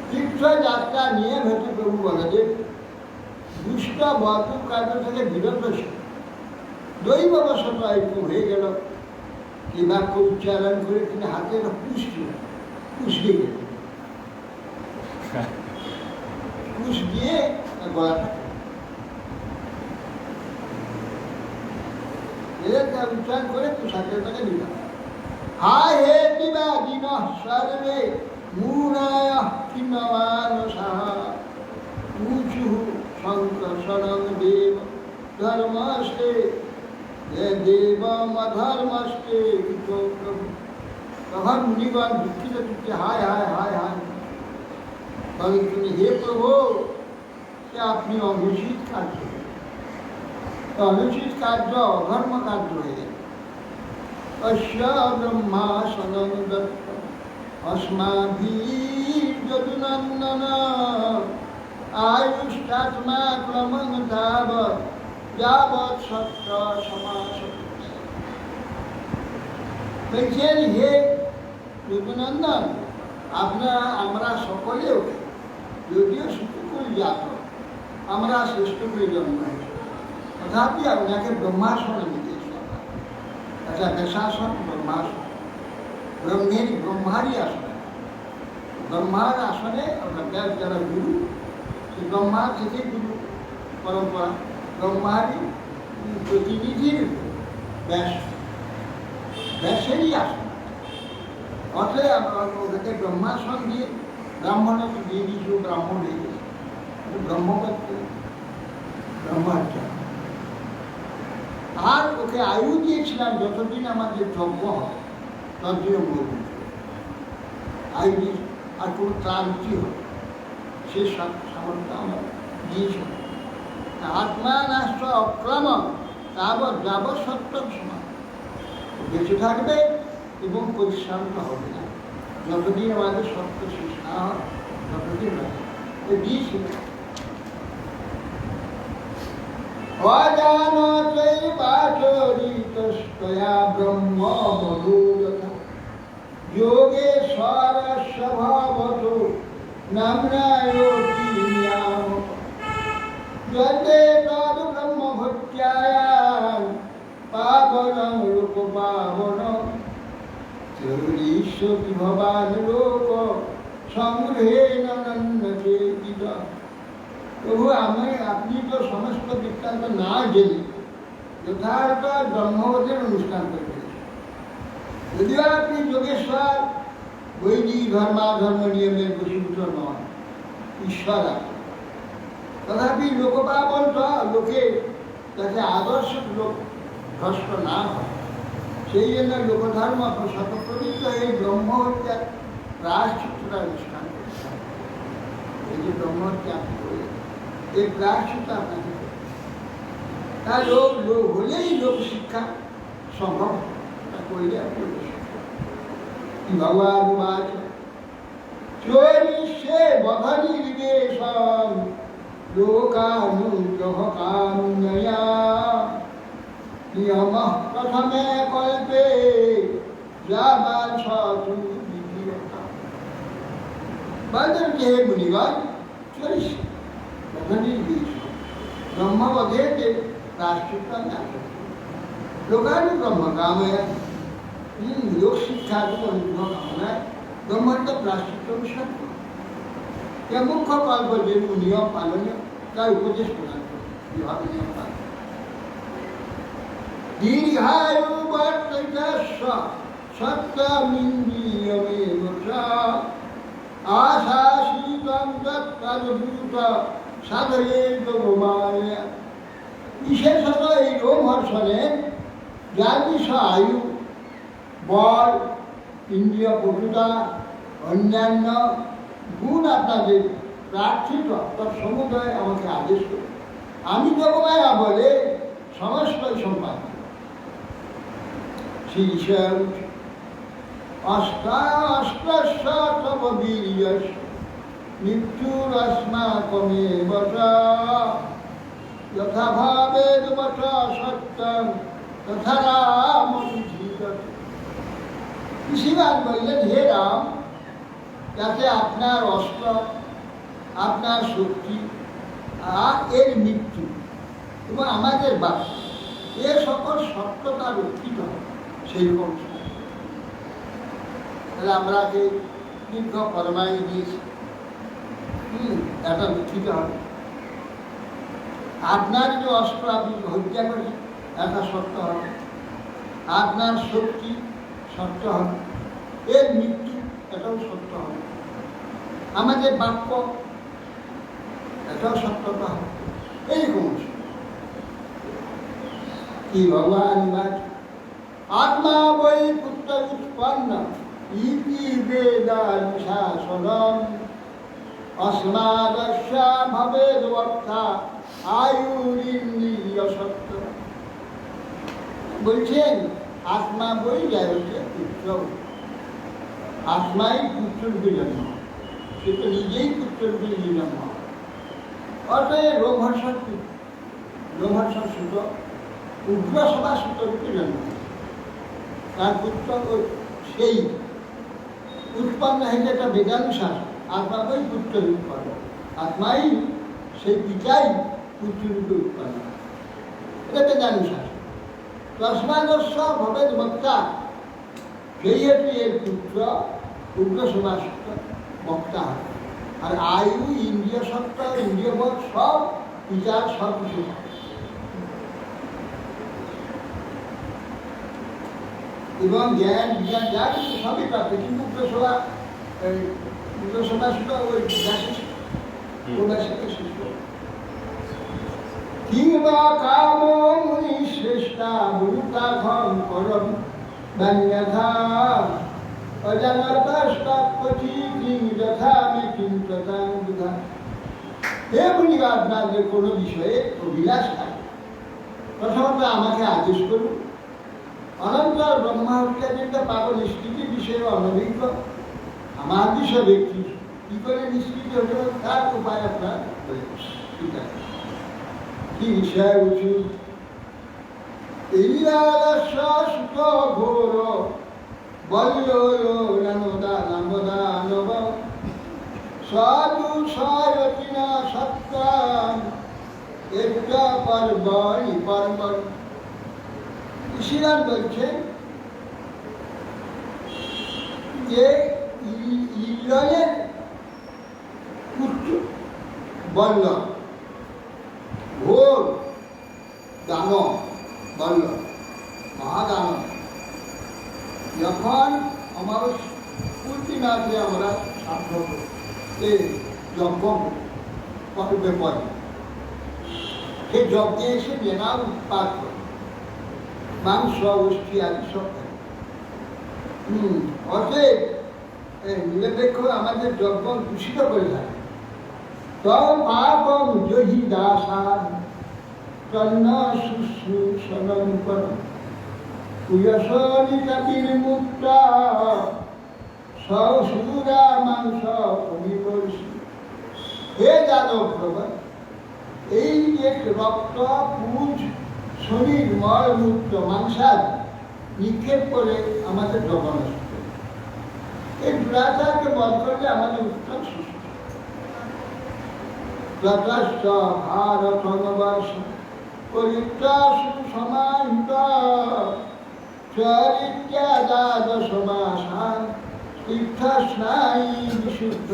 তীর্থযাত্রা নিয়ে ভেতর প্রভু বলদেব দুষ্ট বর্গ কার্য থেকে বিরত ছিল দৈববশত একটু হয়ে গেল কি বাক্য উচ্চারণ করে তিনি হাতের পুষ দিয়ে গেল পুষ দিয়ে গলাটা উচ্চারণ করে পোশাকটাকে দিলাম হায় হে বিবাদিন সর্বে মূঢ়ায় কিন্নমানসাঃ ঊচুঃ শঙ্কর্ষণং দেব ধর্মস্তে দেবম অধর্মস্তে প্রভু তখন মুনিগণ দুঃখিত দুঃখে হায় হায় হায় হায় বলেন তিনি হে প্রভু সে আপনি অনুচিত কার্য অনুচিত কার্য অধর্ম কার্য হয়ে গেল অশ্ব ব্রহ্মাসনং দত্ত अस्माभिर्यदुनन्दन आयुष्टात्माक्रमं तावत् यावत् सत्य समासति বলছেন হে যদুনন্দন আমরা সকলেও যদিও সুকুল জাত আমরা শ্রেষ্ঠ করে জন্ম হয়েছি তথাপি আপনাকে ব্রহ্মাসনে দিয়েছি আচ্ছা বেশাসন ব্রহ্মাসন ব্রহ্মারই আসনে ব্রহ্মার আসনে ব্যাস যারা গুরু সেই ব্রহ্মা থেকে গুরু পরম্পরা ব্রহ্মারই প্রতিনিধির ব্যাসেরই আসন অতএব আমরা ওদেরকে ব্রহ্মাসন দিয়ে ব্রাহ্মণকে দিয়ে দিয়েছি ব্রাহ্মণ হয়ে গেছে ব্রহ্মপত্র ব্রহ্মার্য আর ওকে আয়ু দিয়েছিলাম যতদিন আমাদের যজ্ঞ হয় তদ্দিন বলবেন আইনি আর কোনো ক্লান্তি হয় সে সামর্থ্য আমরা দিয়েছি আত্মা নাস্ত অক্রম তাবৎ যাবৎ সত্যম সমান বেঁচে থাকবে এবং পরিশ্রান্ত হবে না যতদিন আমাদের সত্য শেষ না হয় ততদিন দিয়েছিল অজানতৈবাচরিতস্তয়া ব্রহ্ম মধুরতা যোগেশ্বরস্য ভবতু নাম্নায়োতি নিয়ামক যতে তদ ব্রহ্মভূত্যায়াং পাবনং রূপপাবনং ঈশ্বরী ভবান লোক সংগ্রহে নন্দকে দিবা। প্রভু আপনি তো সমস্ত বৃত্তান্ত না জেনে যথার্থ ব্রহ্মবোধের অনুষ্ঠান করে ফেলেছেন। যদিও আপনি যোগেশ্বর বৈদিক ধর্ম নিয়মের বশীভূত নয়, ঈশ্বর আছে, তথাপি লোকপাবন্ত লোকে যাতে আদর্শ লোক ভ্রষ্ট না হয় সেই জন্য লোকধর্ম শতপ্রবৃত্ত এই ব্রহ্মহত্যার প্রায়শ্চিত্তটা অনুষ্ঠান করতে হবে। এই যে ব্রহ্মহত্যা আপনি করলেন, এই প্রায়শ্চিত্ত আপনাকে তা লোক হলেই লোক শিক্ষা সম্ভব, তা করলে আপনি ভগবান চৈরিষ্যে বধনির্দেশম লোকানুগ্রহ কামুনয়া নিয়মঃ প্রথমে কল্পে যাবাছতু বিধিরতা। বলেন যে হে মুনিগণ, চৈরিষ্য বধনির্দেশম ব্রহ্মবধেতে প্রায়শ্চিত্ত নাশক লোকানুগ্রহ কাময়া। লোক শিক্ষা অনুগ্রহ কামনায় ব্রহ্মাণ্ড প্রায়শ্চিত্ত অনুসার মুখ্য কল্প যে নিয়ম পালনীয় তার উপদেশ প্রদান করে বিভাগ নিয়ম পালন। দীর্ঘায়ু বর্তস্য সত্যমিন্দ্রিয়মেব চ আশাসিতং তদ্ভূত সাধয়ের যোগমায়া। বিশেষত এই রোমহর্ষণে যার বিষয় আয়ু, বল, ইন্দ্রিয় পটুতা, অন্যান্য গুণ আপনাদের প্রার্থিত তার সমুদয় আমাকে আদেশ করে আমি যোগমায়া বলে সমস্ত সম্পাদন। সেই বিষয়ে অষ্টবীর্যস মৃত্যুরস্মাকমেব চ যথাভাবেদ বচ সত্যম তথা রাম বিধীয়তে। ঋষিরাজ বললেন, হে রাম, যাতে আপনার অস্ত্র, আপনার শক্তি আর এর মৃত্যু এবং আমাদের বাক্য এ সকল সত্যতা রক্ষিত হয় সেই রকম। তাহলে আমরা যে দীর্ঘ ফরমাই দিয়েছি, এটা রক্ষিত হবে। আপনার যে অস্ত্র আপনি হত্যা করেন এটা সত্য হবে, আপনার শক্তি সত্য হবে, এর মৃত্যু এটাও সত্য হবে, আমাদের বাক্য এটাও সত্যতা হবে। এইরকম কি ভগবান আত্মা বৈ পুত্র উৎপন্ন ইতি বেদানুশাসনম অস্মাদস্যা ভবেদ বক্তা আয়ুরিন্দ্রিয় সত্য। বলছেন আত্মা বই যায় হচ্ছে পুত্র, আত্মাই পুত্ররূপে জন্ম, সে তো নিজেই পুত্ররূপে জন্ম। অতএব রোমহর্ষণ সূত উগ্রসভা সূত্ররূপে জন্ম, তার পুত্র সেই উৎপন্ন হয়েছে একটা বেদানুসার আত্মা বই পুত্ররূপ উৎপন্ন, আত্মাই সেই পিতাই পুত্ররূপে উৎপন্ন, এটা বেদানুসার। তস্মাদস্য ভবেদ বক্তা, সেই হচ্ছে এর পুত্র উগ্রসভা সত্য বক্তা হয়। আর আয়ু, ইন্দ্রিয় সত্য, ইন্দ্রিয় বোধ সব বিচার সব কিছু এবং জ্ঞান বিজ্ঞান যা কিছু সবই প্রাপ্ত, কিন্তু উগ্রসভা শুধু ওই শিষ্য কিংবা কাম মুনি শ্রেষ্ঠা ভূতাখম করম ব্যন্যথা অজানতস্তাপতি কিং যথা মে কিং তথা বুধা। হে মুনিগণ, আপনাদের কোনো বিষয়ে অভিলাষ থাকে প্রথমত আমাকে আদেশ করুন। অনন্তর ব্রহ্মাহত্যাদিটা পাবো নিষ্কৃতি বিষয়ে অনভিজ্ঞ আমার বিষয় ব্যক্তি কি করে নিষ্কৃতি হতে পারে তার উপায় আপনার ঠিক আছে। কি বিষয় উঁচু সুত ঘোর বল্লদানব সাধু সারতিনা সত্যাম একটা পর্বণি পর্বণ। ঋষিরাজ বলছেন যে ইন্দ্রের পুত্র বল্লভ, ঘোর দানব বল্লভ, মহাদানব। যখন আমার পূর্ণিমাতে আমরা শ্রাদ্ধ এই যজ্ঞ করবে পরে, সেই যজ্ঞে এসে বেনার উৎপাদ করে, মাংস অষ্টি আদি সব থাকে। অতএব নিরপেক্ষ আমাদের যজ্ঞ দূষিত করে থাকে। পাপম জহি দাসান তন্ন শুশ্রূষণং করম কুয়সনিতা বিমুক্তা সসুরা মাংস পরিবর্ষি। হে যাদব প্রভা, এই যে রক্ত পুজ শরীর মলমূত্র মাংসাদ নিক্ষেপ করে আমাদের যজ্ঞ নষ্ট করে, এই দুরাচারকে বধ করলে আমাদের উত্তম সুস্থ। যতশ্চ ভারতবর্ষ পরিত্রাসু সমাহিত চরিত্যাদাদশ মাসান তীর্থস্নায়ী বিশুদ্ধ।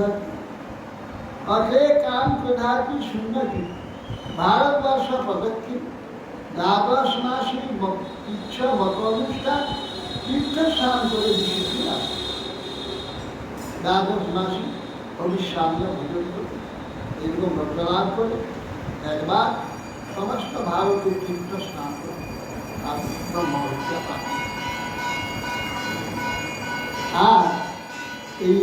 অথে কাম ক্রোধাতি শূন্যতি ভারতবর্ষ পদক্ষেপ দ্বাদশ মাসে ইচ্ছা মত অনুষ্ঠান তীর্থস্নান করে বিশুদ্ধি লাভ। দ্বাদশ মাসে অবিশ্রান্ত ভোজন করে এরকম ব্রতলাভ করে একবার সমস্ত ভারতের তীর্থ স্নান করে আর ব্রহ্মহত্যা পান। আর এই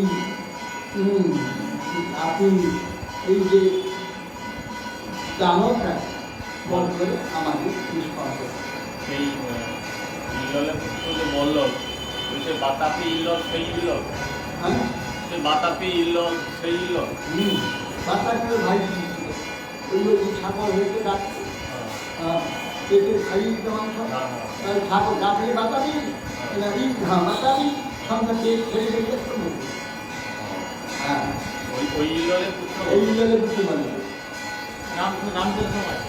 আপনি এই যে দানবটা বল করে আমাদের নিষ্পাদন করে। সেই ইল্ললের পুত্র যে বল্লভ, সে বাতাপি ইল্লল সেই ইল্লল, হ্যাঁ, সে বাতাপি ইল্লল সেই ইল্লল। বাতাকে ভাই ওইগুলো যে ছাগল হয়েছে ডাকছে, পেটে খাইয়ে দিতে মাংস, ছাগল ডাকলে বাতাবি, বাতাবি সঙ্গে পেট ছেড়ে রেখে হ্যাঁ, ওই ইল্ললের পুত্র, এই জলে বুঝতে পারি নাম তো সময়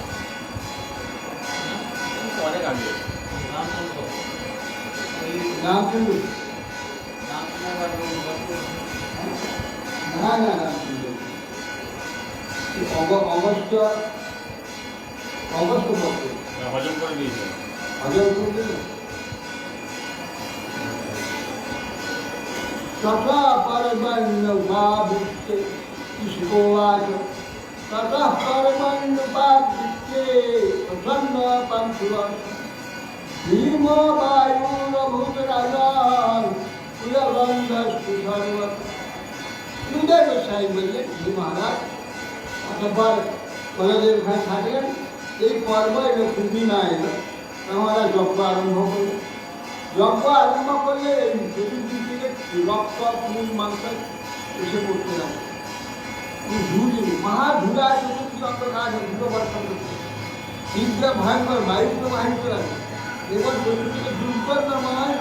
অনেক আগে রামচন্দ্র, নাম শুনু না না নাম শুনু অগস্ট পক্ষে হজম করে দিয়েছে। হজম করবে তথা পরমান্নভাবুক্তে ইষ্কোবাচ তথা পরমান্নভাবুক্তে প্রসন্ন পান্থুবাচ ভীম বায়ুরভূত রাজান কুলবন্ধস্তু সর্বত। সুদেব গোস্বামী বললেন, হে মহারাজ, অতঃপর বলদেব ভাই থাকলেন, এই পর্ব এলো পূর্ণিমা এলো, আমরা যজ্ঞ আরম্ভ করলো। যজ্ঞ আরম্ভ করলে চতুর্দিক থেকে রক্ত ফুল মাংস এসে পড়তে যাবে, ধুলি মহাধুলা চতুর্দিক অন্ধকার ধুলো বর্ষণ করছে, তীব্র ভয়ঙ্কর বায়ু প্রবাহিত লাগে। এবার চতুর্দিকে দুর্গন্ধ ময়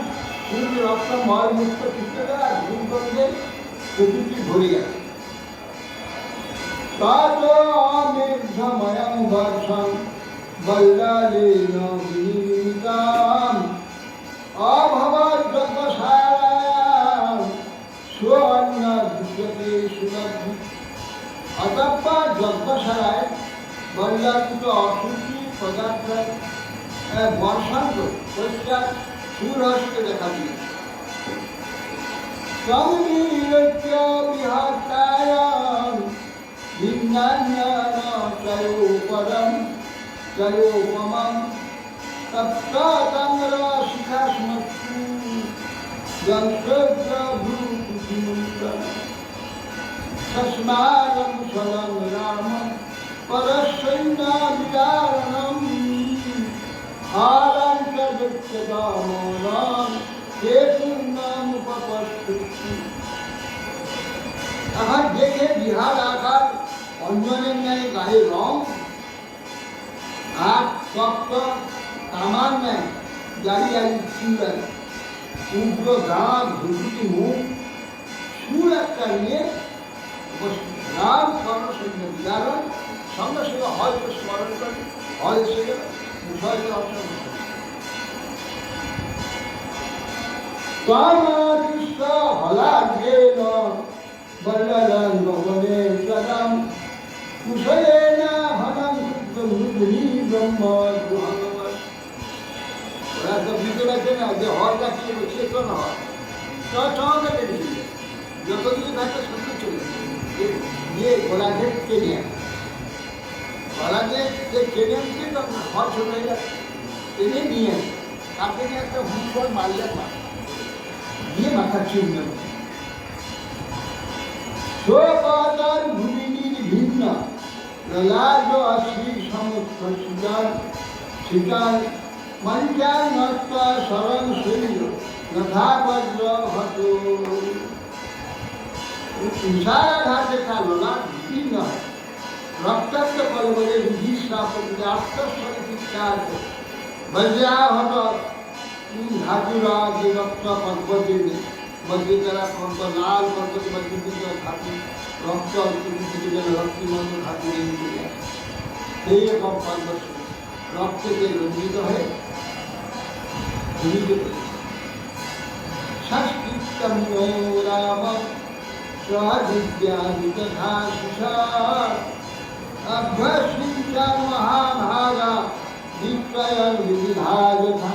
ফুল রক্ত ময়মুক্ত চিত্তরা দুর্গন্ধে চতুর্দিক ভরে গেছে। তামেঘময়ং বর্ষং বল্লালেন বিনিমিতাম অভবৎ যজ্ঞশালায়াম সুবর্ণ দৃশ্যতে সুলভ্য। অতঃপর যজ্ঞশালায় বল্লাকৃত অশুচি পদার্থ বর্ষণ করে পরিষ্কার সুরহস্যকে দেখা দিয়েছে। সংবিরত্য বিহাতায়াম ভিন্নান্যানচয়োপরম চয়োপমম তপ্তাম্র শিখাস্মস্তু যন্ত্রভূতিমুদ্রম তস্মাদং স্বয়ং রাম পরসৈন্যবিদারণম আলঙ্কৃত্যদামোদম হেতুর্নামুপপশ্যতি। এখন দেখে বিহার আকার অঞ্জনের ন্যায় গায়ে রং, হাত শক্ত তামার ন্যায় দাঁড়িয়ে চুল, উগ্র দাঁত, ধুতি মুখ, সুর একটা নিয়ে রাম সর্বসৈন্য বিদারণ। সঙ্গে সঙ্গে হয়তো স্মরণ করে হয় এসে গেল, হয়তো অপশন त्वामादिश्य हलाघ्रेण वल्ललं भवने सदं कुशलेन हनं मुनि ब्रह्म गुहनमत्। ওরা তো বুঝতে পারছে না যে হরটা কি চেতন হয় চমকে দেখি যতদিন থাকে শুনতে চলে গিয়ে গোলাঘে টেনে গোলাঘে যে টেনে আনছে তখন হর ছোট হয়ে যাচ্ছে টেনে নিয়ে তাকে নিয়ে একটা হুঁফল মারলে দিয়ে মাথার চিহ্ন স্বপাতার ভূমির ভিন্ন লাজ অশ্রী সমস্ত সুজান শিকার মঞ্চার নষ্ট শরণ শৈল যথাবজ্র হত তুষারাঘাতে কালো লাভ ভিন্ন রক্তাক্ত কলবলে বিধি শ্রাপকে আত্মস্বরে চিৎকার বজ্রাহত ধাতুরা যে রক্ত পর্বতের মধ্যে তারা পর্ব লাল পর্বত মধ্যে ধাতু রক্ত থেকে যেন রক্তিমন্ত ধাতু নিয়ে সেই রকম পর্বত রক্তকে রঞ্জিত হয়ে ভূমিতে সংস্কৃতম রাম স্বাদিদ্যাহিতধাসুষা অভ্যসিঞ্চান মহাভাগা বিক্রয়ণ বিবিধাযথা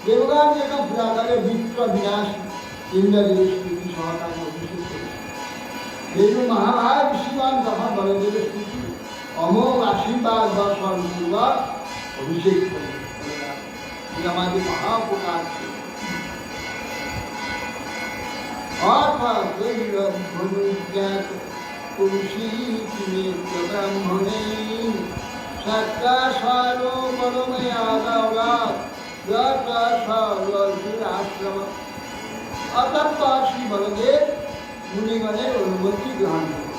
দেবগান যেটা পুরাকালে বিক্র বিনাশ ইন্দ্রদেবের স্মৃতি সহকারে অভিষেক করেছে এই মহাভাগ ঋষিগণ তখন বলদেবের স্মৃতি অমোঘ আশীর্বাদ বর্ষণ পূর্বক অভিষেক করে আমাদের মহাপকার অর্থাৎ ধনুজ্ঞাত পুরুষী ব্রাহ্মণে সত্তা সারো পরময়া দাওলাত যথা সর্বর্ষের আশ্রম অতঃপর শ্রী বলদেব মুনিগণের অনুমতি গ্রহণ করে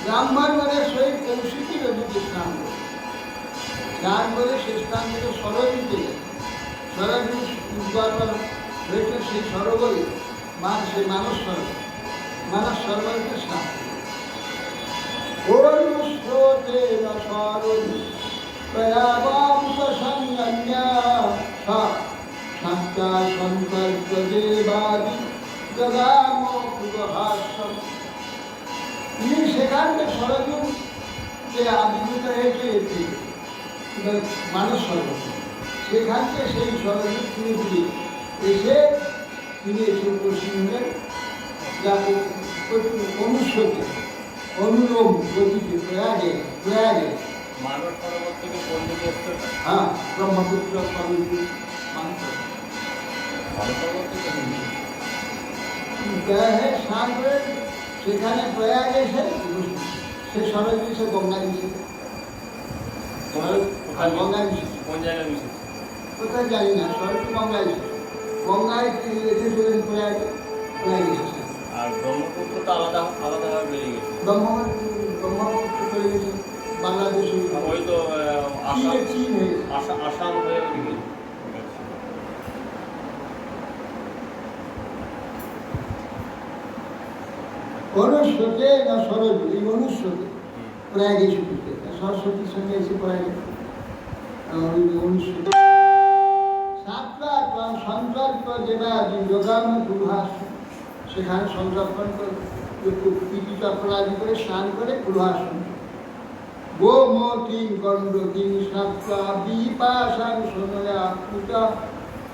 ব্রাহ্মণগণের সহিত কৌশিকী নদীতে স্নান করে স্নান করে সে স্থান থেকে সরযূতে সরযূ উদ্গত হয়েছে সেই সরোবরে সে মানস সরোবরকে স্নান করে স্রোতে সরযূ প্রয়াবামুপসংজ্ঞা সত্তা সংকল্প দেবাদি দদাম পুরহাস্যম। তিনি সেখান থেকে সরযূ যে আবির্ভূত হয়েছে মানস সরোবর সেখান থেকে সেই সরযূ তিনি এসে তিনি এসে পশ্চিমবঙ্গের যা অনুষ্ঠতে অনুলোম গতিতে প্রয়াগে মানস সরোবর থেকে কোন দিকে এসছে? হ্যাঁ ব্রহ্মপুত্র সরযূ মানস সরোবর থেকে স্নান করে সেখানে প্রয়াগে এসে সে সরযূ সে গঙ্গা দিছে গঙ্গা দিছে কোন জায়গায় মিশেছে? কোথায় জানি না সরযূ গঙ্গায় গঙ্গায় এসে চলেন প্রয়াগে এসেছে আর ব্রহ্মপুত্র তো আলাদাভাবে বেরিয়ে গেছে। ব্রহ্মপুত্র চলে গেছে বাংলাদেশে ওই তো চীন হয়ে আসাম হয়ে ওদিকে অনুষ্ঠতে না সরযূ এই অনুষ্ঠতে প্রয়াগে ছুটিতে সরস্বতীর সঙ্গে এসে প্রয়াগে অনুষ্ঠিত সংকল্প যেটা যোগান পূর্বাস সেখানে সংরক্ষণ করে প্রীতি তর্পণাদি করে স্নান করে পূর্বাসন গোমতি গণ্ডকিং সাত্রা বিপাশাং সোনয়া পুতা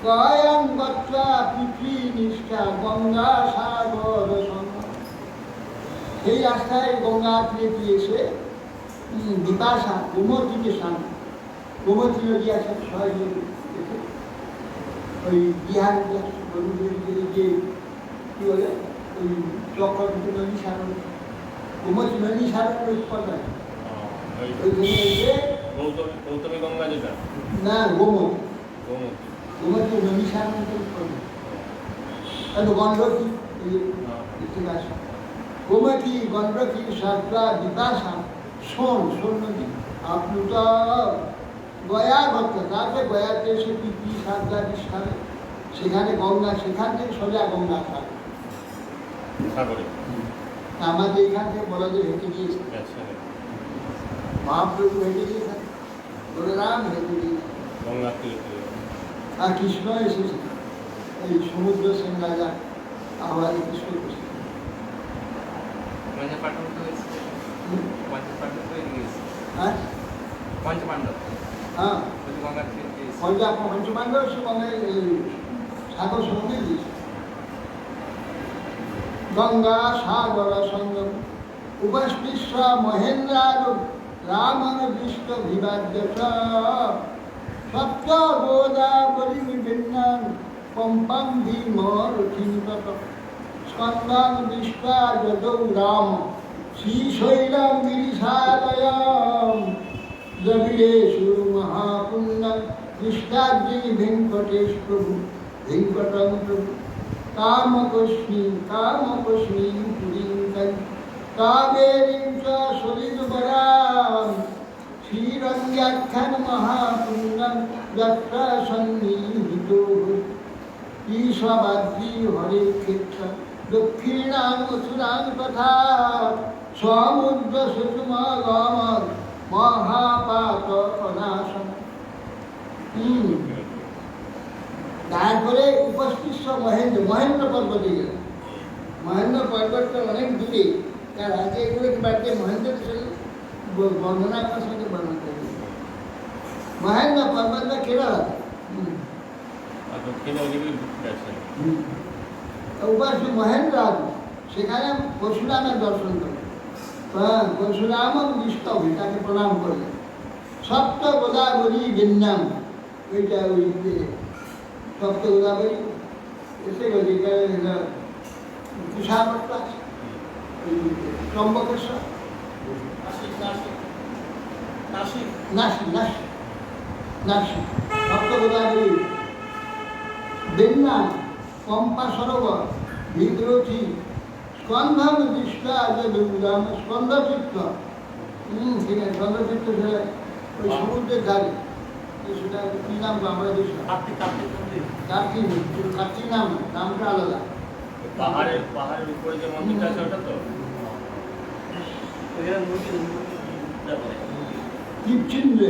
কয়ং বচ্চা পৃথ্বী নিষ্ঠা গঙ্গা সাগর সঙ্গম। সেই রাস্তায় গঙ্গা তীরে এসে বিপাশা গোমতীকে স্নান গোমতী নদী আছে সহজে ওই বিহার যে কী বলে ওই চক্রবর্তী নদী সাগর গোমতী নদী সাগর উৎপন্ন হয় ওইখানে এসে গৌতমী গঙ্গা যেটা না গোমতী নদী সাগর উৎপন্ন হয় গণ্ডকী ঠিক আছে গোমতী গণ্ডকী সাতরা বিপাশা সোন নদী আপ্লুত গয়া ভক্ত তারপরে গয়াতে এসে পিপি সাতরা বিস্তারে সেখানে গঙ্গা সেখান থেকে সোজা গঙ্গা সাগরে আমাদের এখান থেকে বলদেব হেঁটে গিয়েছে মহাপ্রভু হেঁটে গিয়েছেন বলরাম হেঁটে গিয়েছে গঙ্গা আর কৃষ্ণ এসেছে এই সমুদ্র সেন রাজা আহ্বানে কৃষ্ণ উপস্থিত। পঞ্চপাণ্ডব তো হয়েছে, পঞ্চপাণ্ডব তো এদিকে গেছে, হ্যাঁ পঞ্চপাণ্ডব হ্যাঁ ওই গঙ্গার তীরে গিয়েছে। পঞ্চপাণ্ডব সে মানে এই সাগর সমুদ্রে দিয়েছে। গঙ্গা সাগর সঙ্গম উপস্পৃশ্য মহেন্দ্রার রামনদৃষ্ট বিবাদ্য সপ্ত গোদাবরী ভিন্নান পম্পাং ভীমর চিন্তত স্কন্দাং দৃষ্টা যদৌ রাম শ্রীশৈলং গিরিশালয়ম দ্রবিড়েষু মহাপুণ্যং দৃষ্টাদ্রি ভেঙ্কটেশ প্রভু ভেঙ্কটং প্রভু কামকস্মি পুরীং কাবেরীং চ সলিলবরাম শ্রীরঙ্গাখ্যান মহাপুণ্যং যত্র সন্নিহিতো ঈশবাদ্রি হরে ক্ষেত্র দক্ষিণাং মথুরাং তথা সমুদ্র সেতুমাগম মহাপাত অনাশম। তারপরে উপস্পৃশ্য মহেন্দ্র পর্বতে গেল। মহেন্দ্র পর্বতটা অনেক দূরে, তার আগে এগুলোকে বাড়িতে মহেন্দ্রের সঙ্গে বর্ণনা করার সঙ্গে বর্ণনা করে মহেন্দ্র পর্বতটা কেরালা। উপাস্য মহেন্দ্র সেখানে পরশুরামের দর্শন করলেন। পরশুরাম দৃষ্ট তাকে প্রণাম করলেন। সপ্ত গোদাবরী ভিন্নাম, ওইটা ওই সপ্ত গোদাবরী এসে গেছে তুষারপট্ট আছে, ত্রম্বকেশ্বর, নাসিক সপ্ত গোদাবরী ভিন্নাম পম্পা সরোবর বিদ্রোহী স্কন্ধম দৃষ্টা যদুরাম স্কন্ধচিত্ত। ঠিক আছে, স্কন্ধচিত্ত সেটা ওই সমুদ্রের ধারে, সেটা কি নাম আমরা কার্তিক নামটা আলাদা। পাহাড়ের উপরে যে মন্দিরটা আছে ওটা তো কিপচিন্দ্র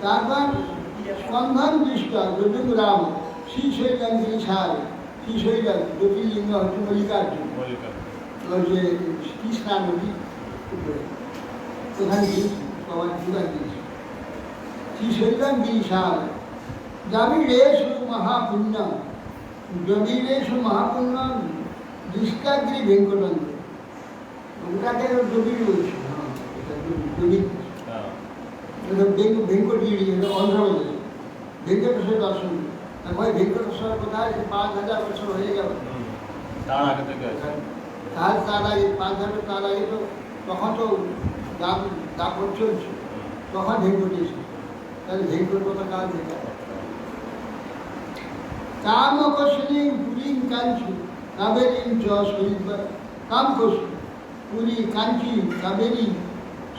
তারপর স্কন্ধন দৃষ্ট যদুং রাম শ্রীশৈলং গিরিশালে। শ্রীশৈলং জ্যোতির্লিঙ্গ হচ্ছে মল্লিকার্জুন, ওই যে কৃষ্ণা নদী উপরে, ওখানে গিয়েছি সবাই দুবার গিয়েছি। শ্রীশৈলং গিরিশাল দ্রবিড়েষু মহাপুণ্যম, দ্রবিড়েষু মহাপুণ্যম দৃষ্টাগ্রি ভেঙ্কটং। ওটাকে দ্রবিড় বলছি, ভেঙ্কটগিরি অন্ধ্রপ্রদেশ। ভেঙ্কটেশ্বর দর্শন ভাই, ভেঙ্কটেশ্বর কোথায় 5000 বছর হয়ে গেল। তার আগে 5000 তার আগে তো তখন তো দাপট চলছে, তখন ভেঙ্কট এসে, তাহলে ভেঙ্কট কথা কাল দেখা। কামকস্মি পুরীং কাঞ্চি কাবেরীং চ শৈলবর। কামকস্মি পুরী কাঞ্চি কাবেরী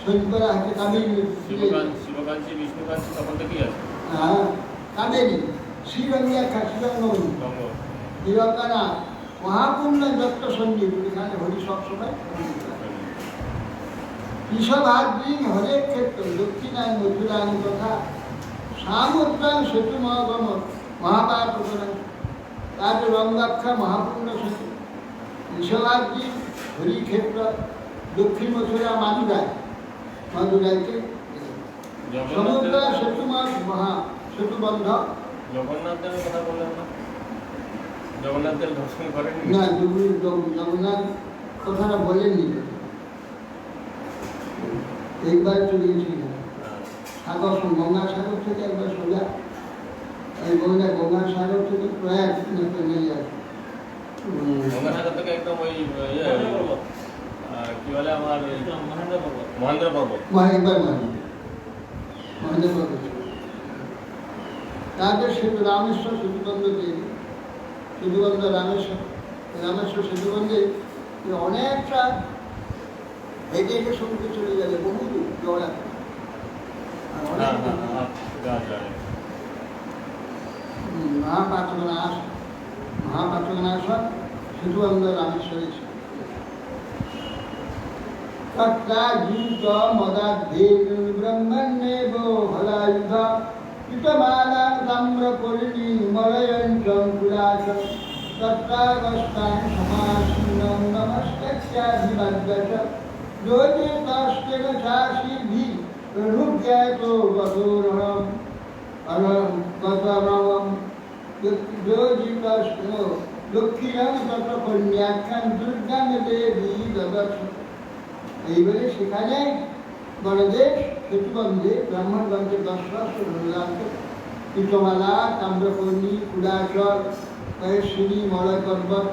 শৈলবরা হচ্ছে কাবেরী। শিবকাঞ্চি বিষ্ণুকাঞ্চি তখন থেকেই আছে। হ্যাঁ, কাবেরী শ্রীরঙ্গা শ্রীরঙ্গমণি নিরঙ্গনা মহাপূর্ণ দত্ত সঞ্জীব, এখানে হরি সবসময়। ঈশভাদ্রি হরে ক্ষেত্র দক্ষিণায় মধুরাং তথা সামুদ্রাং সেতু মহাগম মহাপাত। তারপরে রঙ্গাক্ষা মহাপূর্ণ সেতু। ঈশভাদ্রি হরিক্ষেত্র দক্ষিণ মথুরা মাদুরাইতে সমুদ্র সেতু মহা সেতু বন্ধ। জগন্নাথের কথা বললেন না? জগন্নাথের দর্শন করেন না? জগন্নাথ কথাটা বলেননি, একবার চলে গেছি সাগর, গঙ্গাসাগর থেকে একবার সোজা গঙ্গাসাগর থেকে প্রয়াগ নিয়ে আসে। গঙ্গাসাগর থেকে একদম ওই কি বলে আমার মহেন্দ্র পর্বত। তারপরে সেতু রামেশ্বর সেতুবন্ধ দিয়ে সেতুবন্ধ রামেশ্বর সেতুবন্ধে অনেকটা হেঁটে হেঁটে সমুদ্রে চলে যাবে, বহু দূর জল আছে। মহাপাচকনাশ সেতুবন্ধ রামেশ্বরে तत्राजीत मदाद्धेन ब्रह्मण्येव हलायुध पितमालां ताम्रपर्णी मलयञ्चङ्कुलाच तत्रागस्तां समासीनं नमस्तस्याभिवाद्यत योजितास्तेन शासीभिः रुभ्यातो वधूरणम् अनन्ततरम् योजितास्तेन দক্ষিণাং তত কন্যাখ্যান দুর্গাং দেবী দদর্শ। এইবারে সেখানে বড়দেব সেতুবন্ধে ব্রাহ্মণগঞ্জের দশরথ রুলান্ত পিতমালা তাম্রকর্ণী কুলাচর মহেশ্বরী মলয় পর্বত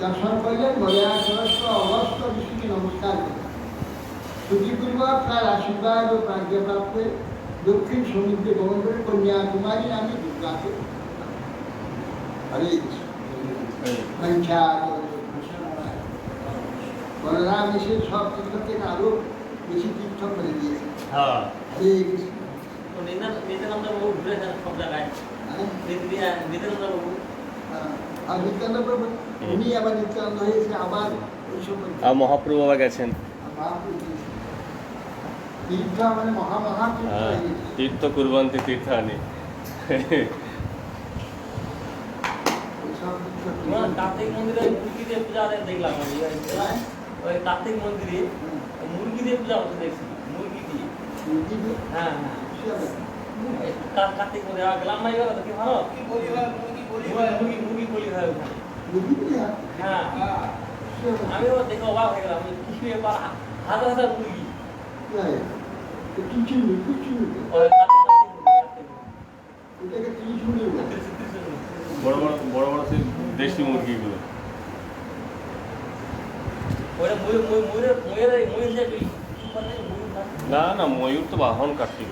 দর্শন করলেন। মলয়াচরস্ব অবস্থ ঋষিকে নমস্কার করলেন। শ্রুতিপূর্বক তার আশীর্বাদ ও প্রাজ্ঞাপ্রাপ্তে দক্ষিণ সমুদ্রে গমন করে কন্যাকুমারী নামে দুর্গাকে হরে বলরাম এসে সব তীর্থ থেকে আরো বেশি তীর্থ করে দিয়েছে। হ্যাঁ হরে কৃষ্ণ। নিত্যানন্দ বাবু ঘুরে যান সব জায়গায়। নিত্যানন্দ বাবু আর নিত্যানন্দ প্রভু উনি আবার নিত্যানন্দ হয়েছে আবার ওইসব আর মহাপ্রভু বাবা গেছেন। তীর্থ মানে মহামহাতীর্থ হয়ে গেছে। তীর্থ কুর্বন্তী তীর্থানি। ওইসব তীর্থ তোমার কার্তিক মন্দিরে মুরগি দিয়ে পূজা দেখলাম আমি। ওই কার্তিক মন্দিরে মুরগি দিয়ে পূজা হচ্ছে দেখছি। মুরগি দিয়ে। হ্যাঁ হ্যাঁ কার্তিক মন্দিরে গেলাম না এবার তো কি ভালো মুরগি বলি হয় ওখানে। হ্যাঁ আমিও দেখে অবাক হয়ে গেলাম কি ব্যাপার হাজার হাজার মুরগি। ওই বড় বড় বড় বড় সেই দেশি মুরগিগুলো। ওটা ময়ূর যাবি না না ময়ূর তো বাহন কার্তিক।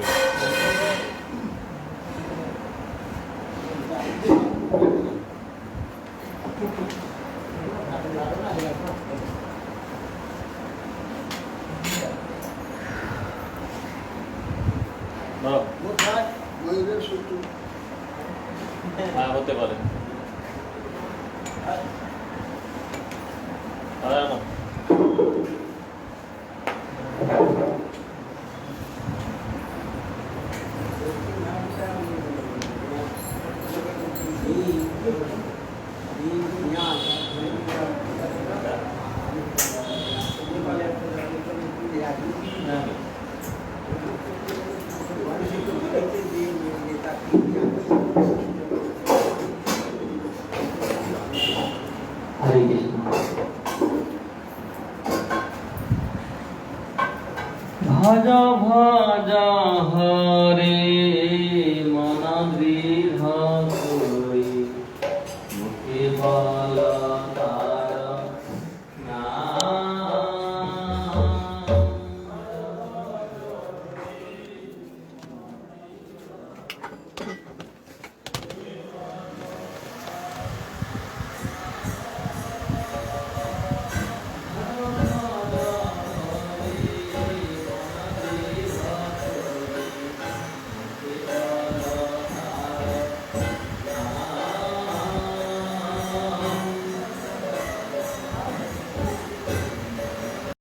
ময়ূরের শত্রু হ্যাঁ হতে পারে। না হরে কৃষ্ণ। ভজ ভজ হরে